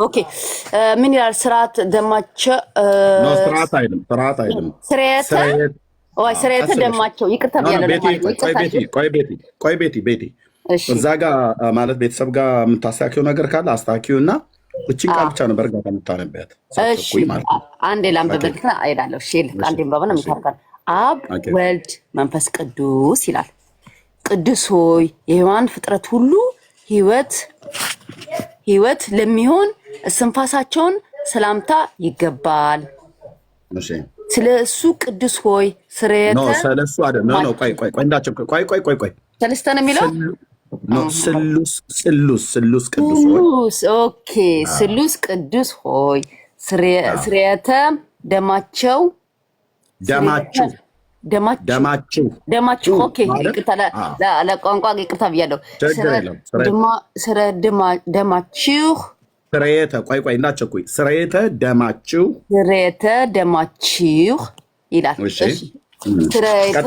Speaker 2: ኦኬ ምን ይላል? ስርዓት ደማቸው ስርዓት ደማቸው ይቅርታ ብያለሁ።
Speaker 1: ቆይ ቤቲ እዛ ጋር ማለት ቤተሰብ ጋር የምታስተካክለው ነገር ካለ አስተካክዩ እና እቺን ቃል ብቻ ነው በእርጋታ የምታነቢያት።
Speaker 2: እሺ አንዴ ላንብብልህ አይዳለሁ። እሺ አንዴ ባባና የምታርካል አብ ወልድ መንፈስ ቅዱስ ይላል። ቅዱስ ሆይ የሔዋን ፍጥረት ሁሉ ህይወት ለሚሆን እስትንፋሳቸውን ሰላምታ ይገባል።
Speaker 1: እሺ
Speaker 2: ስለሱ ቅዱስ ሆይ ስርየተ
Speaker 1: ነው ስለሱ አይደል? ነው ቆይ ሰለስተ ነው የሚለው ስሉስ ቅዱስ ሆይ
Speaker 2: ኦኬ ስሉስ ቅዱስ ሆይ ስርየተ ደማችሁ ኦኬ ይቅርታ ለቋንቋ ይቅርታ ብያለሁ። ደማችሁ
Speaker 1: ስርየተ እንዳትቸኩይ ስርየተ ደማችሁ
Speaker 2: ይላል። ስርየተ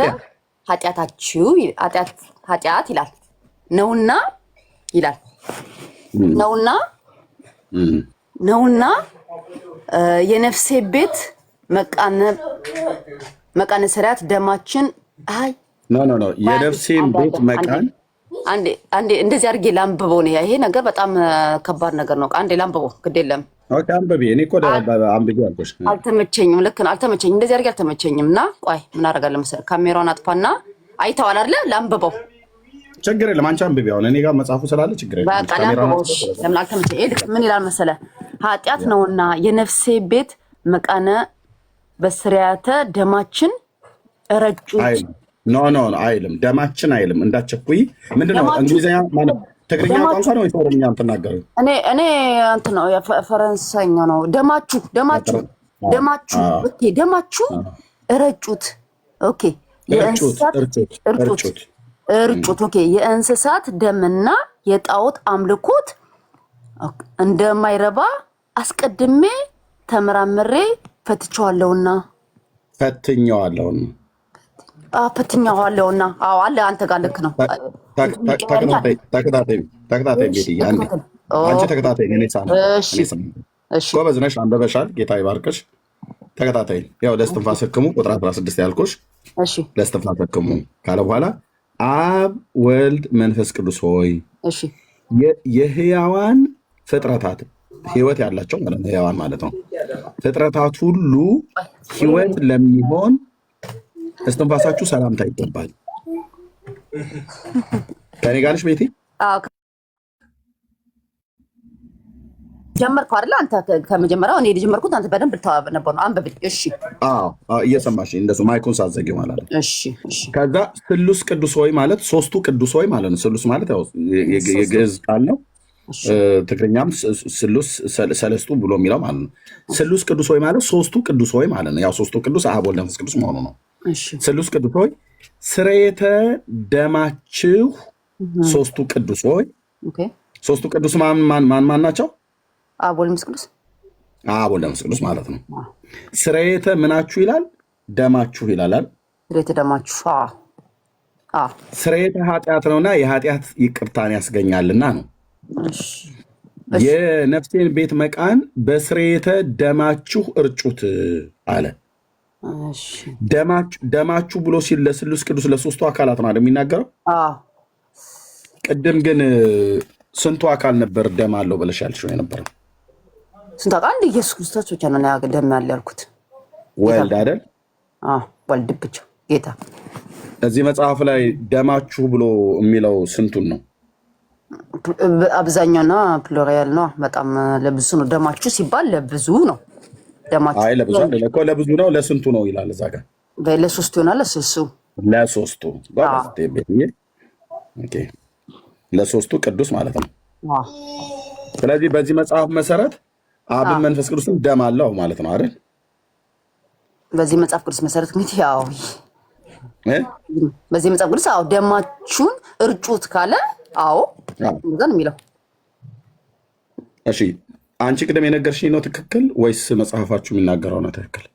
Speaker 2: ኃጢአት ይላል ነውና የነፍሴ ቤት መቃነ ስርያት ደማችን
Speaker 1: ኖ የነፍሴን ቤት መቃን
Speaker 2: አንዴ እንደዚህ አድርጌ ላንብበው ነው። ይሄ ነገር በጣም ከባድ ነገር ነው። አንዴ ላንብበው ግድ የለም።
Speaker 1: ኦኬ አንብቤ እኔ እኮ አንብቤ አልኩሽ።
Speaker 2: አልተመቸኝም። ልክ ነው አልተመቸኝም። እንደዚህ አድርጌ አልተመቸኝም። እና ቆይ ምን አደርጋለሁ መሰለህ ካሜራውን አጥፋና አይተዋል አይደለ? ላንብበው
Speaker 1: ችግር የለም። አንቺ አንብቤ አሁን እኔ ጋር መጽሐፉ ስላለ ችግር የለም።
Speaker 2: በቃ ላንብበው። ለምን አልተመቸኝ? ምን ይላል መሰለህ ኃጢአት ነውና የነፍሴ ቤት መቃነ በስርያተ ደማችን ረጩ
Speaker 1: ኖ አይልም። ደማችን አይልም። እንዳትቸኩይ። ምንድነው እንግሊዝኛ ማለት ትግርኛ ቋንቋ ነው ወይስ ኦሮምኛ የምትናገሪው?
Speaker 2: እኔ እንትን ነው የፈረንሳይኛ ነው። ደማችሁ ኦኬ ደማችሁ ረጩት ኦኬ የእንስሳት እርጩት ኦኬ የእንስሳት ደምና የጣዖት አምልኮት እንደማይረባ አስቀድሜ ተመራምሬ ፈትቼዋለሁና አዎ አለ አንተ ጋር ልክ ነው።
Speaker 1: ተከታታይ ቤት አንቺ ተከታታይ ጎበዝ ነሽ፣ አንበበሻል። ጌታ ይባርክሽ። ተከታታይ ያው ለእስትንፋስ ሕክሙ ቁጥር 16 ያልኩሽ ለእስትንፋስ ሕክሙ ካለ በኋላ አብ ወልድ መንፈስ ቅዱስ ሆይ የሕያዋን ፍጥረታት ህይወት ያላቸው ማለት ነው። ሕያዋን ማለት ነው ፍጥረታት ሁሉ ህይወት ለሚሆን እስትንፋሳችሁ ሰላምታ ይገባል። ከኔ ጋር ነሽ ቤቲ?
Speaker 2: ጀመርከው አይደል? አንተ ከመጀመሪያው እኔ የጀመርኩት አንተ በደንብ ልታወቅ ነበር ነው። አንብብ። እሺ
Speaker 1: እየሰማሽ እንደሱ ማይኩን ሳትዘጊው ማለት ነው።
Speaker 2: እሺ
Speaker 1: ከዛ ስሉስ ቅዱስ ሆይ ማለት ሶስቱ ቅዱስ ሆይ ማለት ነው። ስሉስ ማለት ያው የግዕዝ ቃል ነው። ትግርኛም ስሉስ ሰለስቱ ብሎ የሚለው ማለት ነው። ስሉስ ቅዱስ ሆይ ማለት ሶስቱ ቅዱስ ሆይ ማለት ነው። ያው ሶስቱ ቅዱስ አብ ወልድ መንፈስ ቅዱስ መሆኑ ነው። ስሉስ ቅዱስ ሆይ ስርየተ ደማችሁ ሶስቱ ቅዱስ ሆይ ሶስቱ ቅዱስ ማን ናቸው?
Speaker 2: አብ ወልድ መንፈስ ቅዱስ
Speaker 1: አብ ወልድ መንፈስ ቅዱስ ማለት ነው። ስርየተ ምናችሁ ይላል? ደማችሁ ይላል።
Speaker 2: ስርየተ ደማችሁ
Speaker 1: ስርየተ ኃጢአት ነውና የኃጢአት ይቅርታን ያስገኛልና ነው። የነፍሴን ቤት መቃን በስርየተ ደማችሁ እርጩት አለ። ደማችሁ ብሎ ሲል ለስሉስ ቅዱስ ለሶስቱ አካላት ነው የሚናገረው። ቅድም ግን ስንቱ አካል ነበር ደም አለው ብለሽ ያልሽው የነበረው?
Speaker 2: ስንቱ አካል? አንድ ኢየሱስ ክርስቶስ ብቻ ነው ደም ያለ ያልኩት።
Speaker 1: ወልድ አይደል?
Speaker 2: ወልድ ብቻ ጌታ።
Speaker 1: እዚህ መጽሐፍ ላይ ደማችሁ ብሎ የሚለው ስንቱን ነው?
Speaker 2: አብዛኛውና ፕሉራል ነው። በጣም ለብዙ ነው። ደማችሁ ሲባል ለብዙ ነው።
Speaker 1: አይ ለብዙ ነው። ለስንቱ ነው ይላል እዛ ጋር።
Speaker 2: ለሶስቱ ይሆናል እሱ
Speaker 1: ለሶስቱ ኦኬ ለሶስቱ ቅዱስ ማለት ነው። ስለዚህ በዚህ መጽሐፍ መሰረት አብን መንፈስ ቅዱስን ደም አለው ማለት ነው አይደል?
Speaker 2: በዚህ መጽሐፍ ቅዱስ መሰረት እንግዲህ ያው በዚህ መጽሐፍ ቅዱስ አዎ ደማችሁን እርጩት ካለ አዎ እንደዛ ነው የሚለው።
Speaker 1: እሺ አንቺ ቅድም የነገርሽኝ ነው ትክክል ወይስ መጽሐፋችሁ የሚናገረው ነው ትክክል?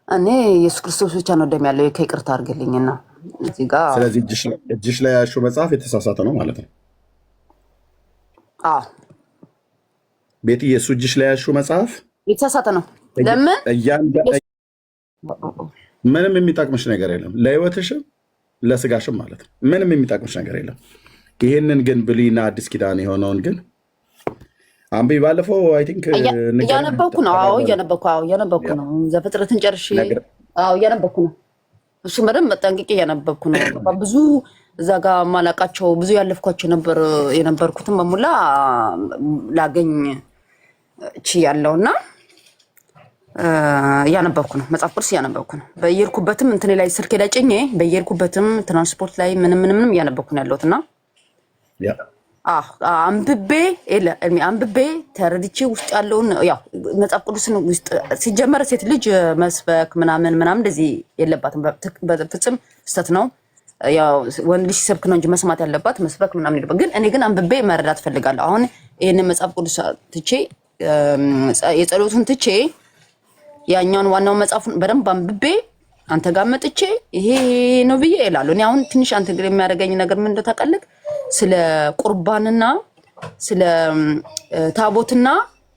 Speaker 2: እኔ ኢየሱስ ክርስቶስ ብቻ ነው ደም ያለው ከይቅርታ አድርግልኝና እዚህ ጋር። ስለዚህ
Speaker 1: እጅሽ ላይ ያልሽው መጽሐፍ የተሳሳተ ነው ማለት ነው?
Speaker 2: አዎ
Speaker 1: ቤት ኢየሱስ እጅሽ ላይ ያልሽው መጽሐፍ
Speaker 2: የተሳሳተ ነው። ለምን?
Speaker 1: ምንም የሚጠቅምሽ ነገር የለም ለህይወትሽም ለስጋሽም ማለት ነው። ምንም የሚጠቅምሽ ነገር የለም። ይሄንን ግን ብሉይና አዲስ ኪዳን የሆነውን ግን አንቢ ባለፈው አይ ቲንክ
Speaker 2: እያነበብኩ ነው። አዎ እያነበብኩ ነው። ዘፍጥረትን ጨርሼ እያነበብኩ ነው። እሱ በደንብ መጠንቅቄ እያነበብኩ ነው። ብዙ እዛ ጋር ማላቃቸው ብዙ ያለፍኳቸው የነበርኩትን በሙላ ላገኝ ችያለሁና እያነበብኩ ነው። መጽሐፍ ቅዱስ እያነበብኩ ነው። በየሄድኩበትም እንትን ላይ ስልኬ ላይ ጭኜ በየሄድኩበትም ትራንስፖርት ላይ ምንም እያነበብኩ ነው ያለሁትና አንብቤ ተረድቼ ውስጥ ያለውን ያው መጽሐፍ ቅዱስን ውስጥ ሲጀመር ሴት ልጅ መስበክ ምናምን እንደዚህ የለባትም። በፍጹም ስተት ነው። ያው ወንድ ልጅ ሲሰብክ ነው እንጂ መስማት ያለባት መስበክ ምናምን ይልባ። ግን እኔ ግን አንብቤ መረዳት ፈልጋለሁ። አሁን ይሄንን መጽሐፍ ቅዱስ ትቼ የጸሎቱን ትቼ ያኛውን ዋናው መጽሐፉን በደንብ አንብቤ አንተ ጋር መጥቼ ይሄ ነው ብዬ እላለሁ። እኔ አሁን ትንሽ አንተ ግን የሚያደርገኝ ነገር ምን እንደታቀልክ ስለ ቁርባንና ስለ ታቦትና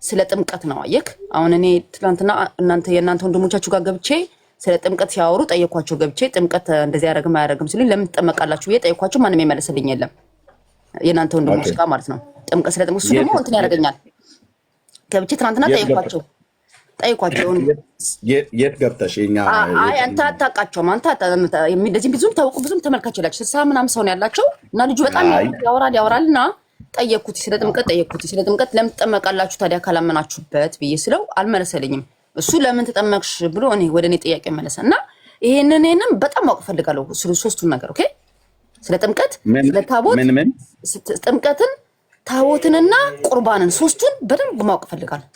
Speaker 2: ስለ ጥምቀት ነው። አየክ አሁን እኔ ትናንትና የእናንተ ወንድሞቻችሁ ጋር ገብቼ ስለ ጥምቀት ሲያወሩ ጠየኳቸው። ገብቼ ጥምቀት እንደዚህ ያደርግም አያደርግም ሲሉኝ ለምን ትጠመቃላችሁ ብዬ ጠየኳቸው። ማንም የመለሰልኝ የለም የእናንተ ወንድሞች ጋር ማለት ነው። ጥምቀት ስለ ጥምቀት እሱ ደግሞ እንትን ያደርገኛል። ገብቼ ትናንትና ጠየኳቸው።
Speaker 1: የት ገብተሽ?
Speaker 2: አይ አንተ አታውቃቸውም። አንተ እንደዚህ ብዙም ተመልካች የላቸው 60 ምናምን ሰው ነው ያላቸው እና ልጁ በጣም ያወራልና ጠየኩት። ስለ ጥምቀት ለምን ትጠመቃላችሁ ታዲያ ካላመናችሁበት ብዬ ስለው አልመለሰልኝም። እሱ ለምን ተጠመቅሽ ብሎ ወደ እኔ ጥያቄ መለሰ እና ይሄንን በጣም ማወቅ ፈልጋለሁ። ስለ ሶስቱን ነገር ኦኬ፣ ስለ ጥምቀት፣ ስለ ታቦት፣ ጥምቀትን፣ ታቦትንና ቁርባንን ሶስቱን በደንብ ማወቅ ፈልጋለሁ።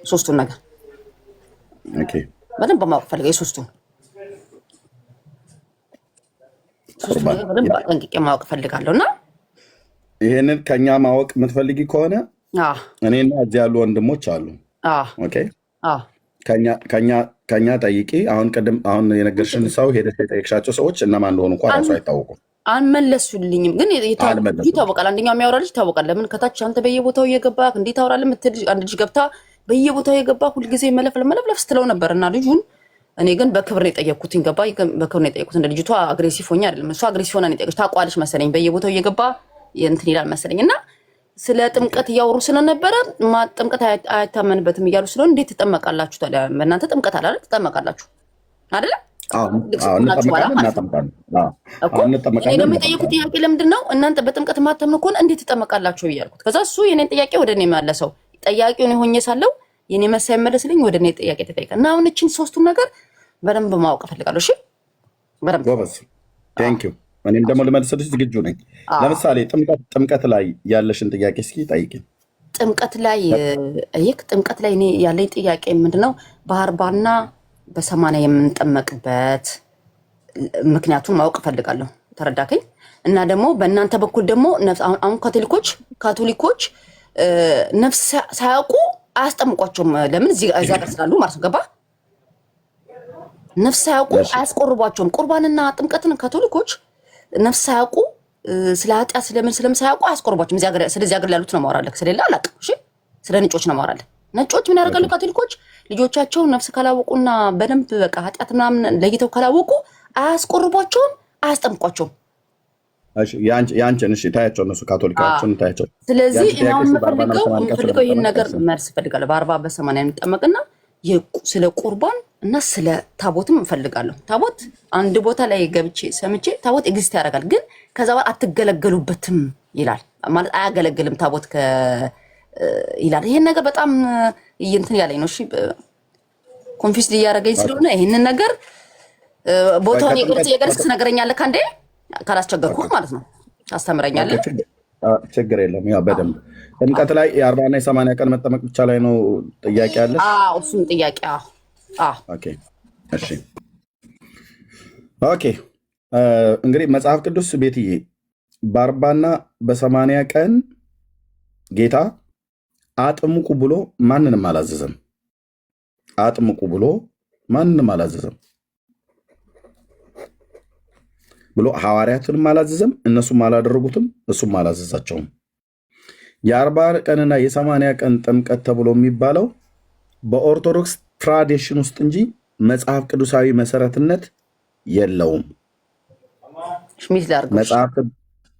Speaker 2: ሶስቱን ነገር
Speaker 1: ኦኬ
Speaker 2: በደንብ ማወቅ ፈልጋለሁ። ሶስቱን ነገር በደንብ ጠንቅቄ ማወቅ ፈልጋለሁና
Speaker 1: ይሄንን ከኛ ማወቅ የምትፈልጊ ከሆነ እኔና እዚህ ያሉ ወንድሞች አሉ። ኦኬ ከኛ ጠይቂ። አሁን የነገርሽን ሰው ሄደሽ የጠየቅሻቸው ሰዎች እነማን እንደሆኑ እንኳን ራሱ አይታወቁም።
Speaker 2: አልመለሱልኝም፣ ግን ይታወቃል። አንደኛው የሚያወራ ልጅ ይታወቃል። ለምን ከታች አንተ በየቦታው እየገባ እንዴት ታወራለህ የምትል አንድ ልጅ ገብታ በየቦታው የገባ ሁልጊዜ መለፍለፍ ስትለው ነበር እና ልጁን እኔ ግን በክብር ነው የጠየቅኩት። ገባ በክብር ነው የጠየቅኩት። እንደ ልጅቷ አግሬሲቭ ሆኜ አይደለም። እሷ አግሬሲቭ ሆና ነው የጠየቀች። ታውቋለች መሰለኝ በየቦታው እየገባ እንትን ይላል መሰለኝ እና ስለ ጥምቀት እያወሩ ስለነበረ ጥምቀት አይታመንበትም እያሉ ስለሆነ እንዴት ትጠመቃላችሁ ታዲያ? በእናንተ ጥምቀት አለ አይደል? ትጠመቃላችሁ አይደለ? እኔ ደግሞ የጠየኩት ጥያቄ ለምንድን ነው እናንተ በጥምቀት የማታምኑ ከሆነ እንዴት ትጠመቃላችሁ ብያልኩት። ከዛ እሱ የኔን ጥያቄ ወደ እኔ መለሰው። ጠያቂውን የሆኜ ሳለው የኔ መሳይ መለስልኝ፣ ወደ እኔ ጥያቄ ተጠይቀ እና አሁን እችን ሶስቱን ነገር በደንብ ማወቅ እፈልጋለሁ። እሺ በደንብ ጎበዝ። ቴንክ ዩ። እኔም ደግሞ ልመልስልሽ ዝግጁ ነኝ። ለምሳሌ ጥምቀት ላይ ያለሽን ጥያቄ እስኪ ጠይቂኝ። ጥምቀት ላይ እኔ ያለኝ ጥያቄ ምንድነው በ40 እና በ80 የምንጠመቅበት ምክንያቱን ማወቅ እፈልጋለሁ። ተረዳከኝ? እና ደግሞ በእናንተ በኩል ደግሞ አሁን ካቶሊኮች ነፍስ ሳያውቁ አያስጠምቋቸውም። ለምን? እዚህ ጋር ስላሉ ማለት ነው። ገባ? ነፍስ ሳያውቁ አያስቆርቧቸውም። ቁርባንና ጥምቀትን ካቶሊኮች ነፍስ ሳያውቁ ስለ ኃጢአት ስለምን ሳያውቁ አያስቆርቧቸውም። ስለዚህ ሀገር ላሉት ነው ማወራለህ። ስለሌላ አላውቅም። እሺ፣ ስለ ነጮች ነው ማወራለህ። ነጮች ምን ያደርጋሉ? ካቶሊኮች ልጆቻቸው ነፍስ ካላወቁና በደንብ በቃ ኃጢአት ምናምን ለይተው ካላወቁ አያስቆርቧቸውም፣ አያስጠምቋቸውም። ያንቺን እሺ ታያቸው፣ እነሱ ካቶሊካዎችን ታያቸው። ስለዚህ አሁን የምፈልገው ይህን ነገር መልስ እፈልጋለሁ። በ40 በ80 እንጠመቅና ስለ ቁርባን እና ስለ ታቦትም እፈልጋለሁ። ታቦት አንድ ቦታ ላይ ገብቼ ሰምቼ ታቦት ኤግዚስት ያደርጋል፣ ግን ከዛ በኋላ አትገለገሉበትም ይላል። ማለት አያገለግልም ታቦት ይላል። ይሄን ነገር በጣም እንትን ያለኝ ነው። እሺ ኮንፊውዝ እያደረገኝ ስለሆነ ይሄንን ነገር ቦታውን የገለጽክ ትነግረኛለህ ካንዴ ካላስቸገርኩህ ማለት ነው ታስተምረኛለህ።
Speaker 1: ችግር የለም። ያው በደንብ ጥምቀት ላይ የ40 እና የ80 ቀን መጠመቅ ብቻ ላይ ነው ጥያቄ ያለሽ?
Speaker 2: እሱም ጥያቄ
Speaker 1: ኦኬ እሺ ኦኬ። እንግዲህ መጽሐፍ ቅዱስ ቤትዬ በ40 እና በ80 ቀን ጌታ አጥምቁ ብሎ ማንንም አላዘዘም። አጥምቁ ብሎ ማንንም አላዘዘም ብሎ ሐዋርያትንም አላዘዘም፣ እነሱም አላደረጉትም፣ እሱም አላዘዛቸውም። የ40 ቀንና የ80 ቀን ጥምቀት ተብሎ የሚባለው በኦርቶዶክስ ትራዲሽን ውስጥ እንጂ መጽሐፍ ቅዱሳዊ መሰረትነት የለውም።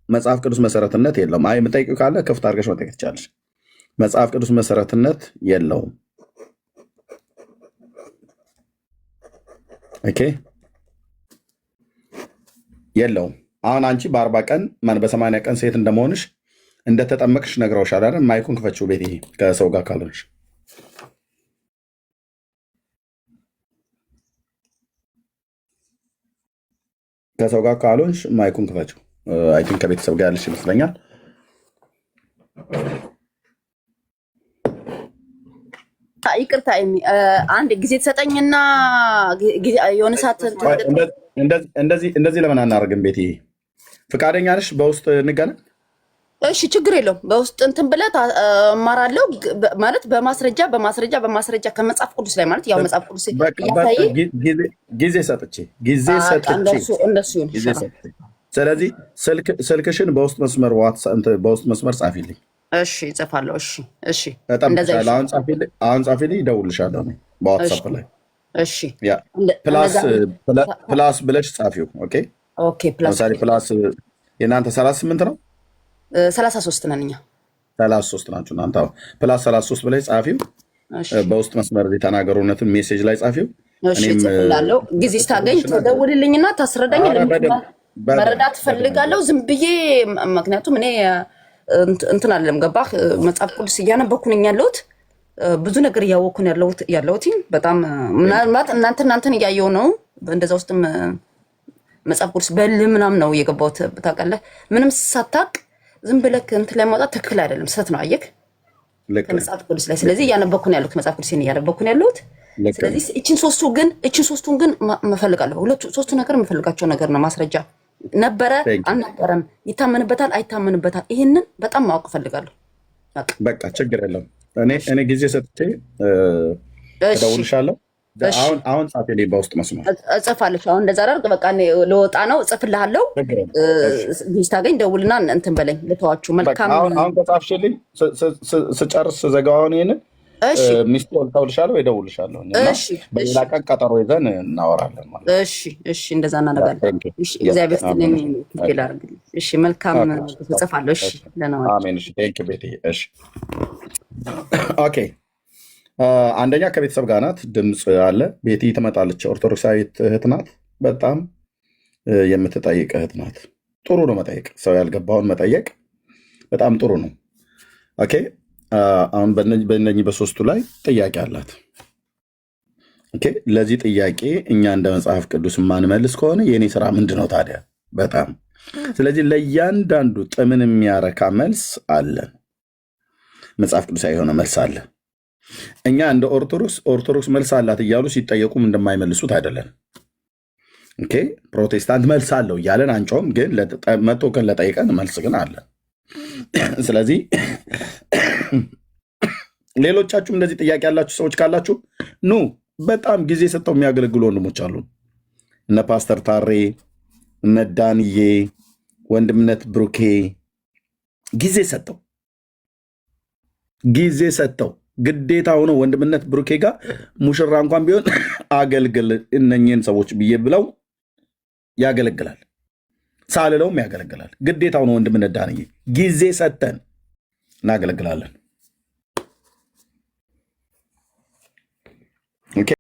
Speaker 1: መጽሐፍ ቅዱስ መሰረትነት የለውም። አይ የምጠይቂው ካለ ክፍት አድርገሽ መጠየቅ ትችላለሽ። መጽሐፍ ቅዱስ መሰረትነት የለውም። ኦኬ የለውም። አሁን አንቺ በ40 ቀን በ80 ቀን ሴት እንደመሆንሽ እንደተጠመቅሽ ነግረውሻል አይደል? ማይኩን ክፈችው ቤት ይሄ ከሰው ጋር ካልሆንሽ ከሰው ጋር ካልሆንሽ ማይኩን ክፈችው። አይ ቲንክ ከቤተሰብ ጋር ያለሽ ይመስለኛል።
Speaker 2: ይቅርታ አንድ ጊዜ ተሰጠኝና የሆነ ሰዓት
Speaker 1: እንደዚህ ለምን አናደርግም? ቤት ፍቃደኛ ነሽ? በውስጥ እንገናኝ።
Speaker 2: እሺ ችግር የለውም። በውስጥ እንትን ብለህ እማራለሁ ማለት በማስረጃ ከመጽሐፍ ቅዱስ ላይ ማለት ያው መጽሐፍ ቅዱስ
Speaker 1: ጊዜ ሰጥቼ ስለዚህ ስልክሽን በውስጥ መስመር ጻፊልኝ።
Speaker 2: እሺ እጽፋለሁ። እሺ
Speaker 1: እጠብቅሻለሁ። አሁን ጻፊልኝ፣ እደውልልሻለሁ በዋትሳፕ ላይ።
Speaker 2: እሺ
Speaker 1: ፕላስ ብለሽ ጻፊው። ኦኬ ለምሳሌ ፕላስ የእናንተ 38 ነው
Speaker 2: 33 ነን እኛ
Speaker 1: 33 ናችሁ እናንተ። ፕላስ 33 ብለሽ ጻፊው። በውስጥ መስመር የተናገሩነትን ሜሴጅ ላይ ጻፊው።
Speaker 2: እኔም ጊዜ ስታገኝ ተደውልልኝና ታስረዳኝ። መረዳት ፈልጋለሁ ዝም ብዬ። ምክንያቱም እኔ እንትን አለም ገባህ መጽሐፍ ቅዱስ እያነበኩ ነኝ ያለሁት፣ ብዙ ነገር እያወኩ ያለሁት በጣም ምናልባት እናንተን እያየሁ ነው። እንደዛ ውስጥም መጽሐፍ ቅዱስ በል ምናምን ነው እየገባሁት ታውቃለህ። ምንም ሳታቅ ዝም ብለህ እንትን ላይ ማውጣት ትክክል አይደለም፣ ስህተት ነው። አየህ ከመጽሐፍ ቅዱስ ላይ። ስለዚህ እያነበኩ ነው ያለሁት፣ መጽሐፍ ቅዱስን እያነበኩ ነው ያለሁት። ስለዚህ እቺን ሶስቱን ግን እፈልጋለሁ። ሶስቱ ነገር የምፈልጋቸው ነገር ነው። ማስረጃ ነበረ አልነበረም፣ ይታመንበታል አይታመንበታል፣ ይሄንን በጣም ማወቅ እፈልጋለሁ።
Speaker 1: በቃ ችግር የለም። እኔ ጊዜ ሰጥቼ እደውልልሻለሁ። አሁን ጻፊልኝ በውስጥ መስመር
Speaker 2: እጽፋለሁ። አሁን እንደዛ አደርግ። በቃ ለወጣ ነው እጽፍልሃለሁ። ታገኝ ደውልና እንትን በለኝ ልተዋችሁ። መልካም።
Speaker 1: አሁን ከጻፍሽልኝ ስጨርስ ዘጋውን ይሄንን ሚስት እልክልሻለሁ ወይ እደውልልሻለሁ። በሌላ ቀን ቀጠሮ ይዘን እናወራለን ማለት።
Speaker 2: እሺ እንደዛ እናደርጋለን። እግዚአብሔር ይስጥልኝ። ክፍል አድርግልኝ። እሺ መልካም እጽፋለሁ። እሺ
Speaker 1: አሜን። እሺ ቴንክ ዩ ቤቲ። እሺ ኦኬ። አንደኛ ከቤተሰብ ጋር ናት፣ ድምፅ አለ። ቤቲ ትመጣለች። ኦርቶዶክሳዊት እህት ናት። በጣም የምትጠይቅ እህት ናት። ጥሩ ነው መጠየቅ፣ ሰው ያልገባውን መጠየቅ በጣም ጥሩ ነው። ኦኬ አሁን በእነኚህ በሶስቱ ላይ ጥያቄ አላት። ኦኬ ለዚህ ጥያቄ እኛ እንደ መጽሐፍ ቅዱስ የማንመልስ ከሆነ የእኔ ስራ ምንድን ነው ታዲያ? በጣም ስለዚህ ለእያንዳንዱ ጥምን የሚያረካ መልስ አለን። መጽሐፍ ቅዱሳዊ የሆነ መልስ አለ። እኛ እንደ ኦርቶዶክስ መልስ አላት እያሉ ሲጠየቁም እንደማይመልሱት አይደለን። ኦኬ ፕሮቴስታንት መልስ አለው እያለን አንጮም፣ ግን መቶ ቀን ለጠይቀን መልስ ግን አለን። ስለዚህ ሌሎቻችሁም እንደዚህ ጥያቄ ያላችሁ ሰዎች ካላችሁ ኑ። በጣም ጊዜ ሰጥተው የሚያገለግሉ ወንድሞች አሉ። እነ ፓስተር ታሬ፣ እነ ዳንዬ፣ ወንድምነት ብሩኬ ጊዜ ሰጥተው ግዴታ ሆኖ ወንድምነት ብሩኬ ጋር ሙሽራ እንኳን ቢሆን አገልግል እነኝህን ሰዎች ብዬ ብለው ያገለግላል። ሳልለውም ያገለግላል። ግዴታ ሆኖ ወንድምነት ዳንዬ ጊዜ ሰጥተን እናገለግላለን።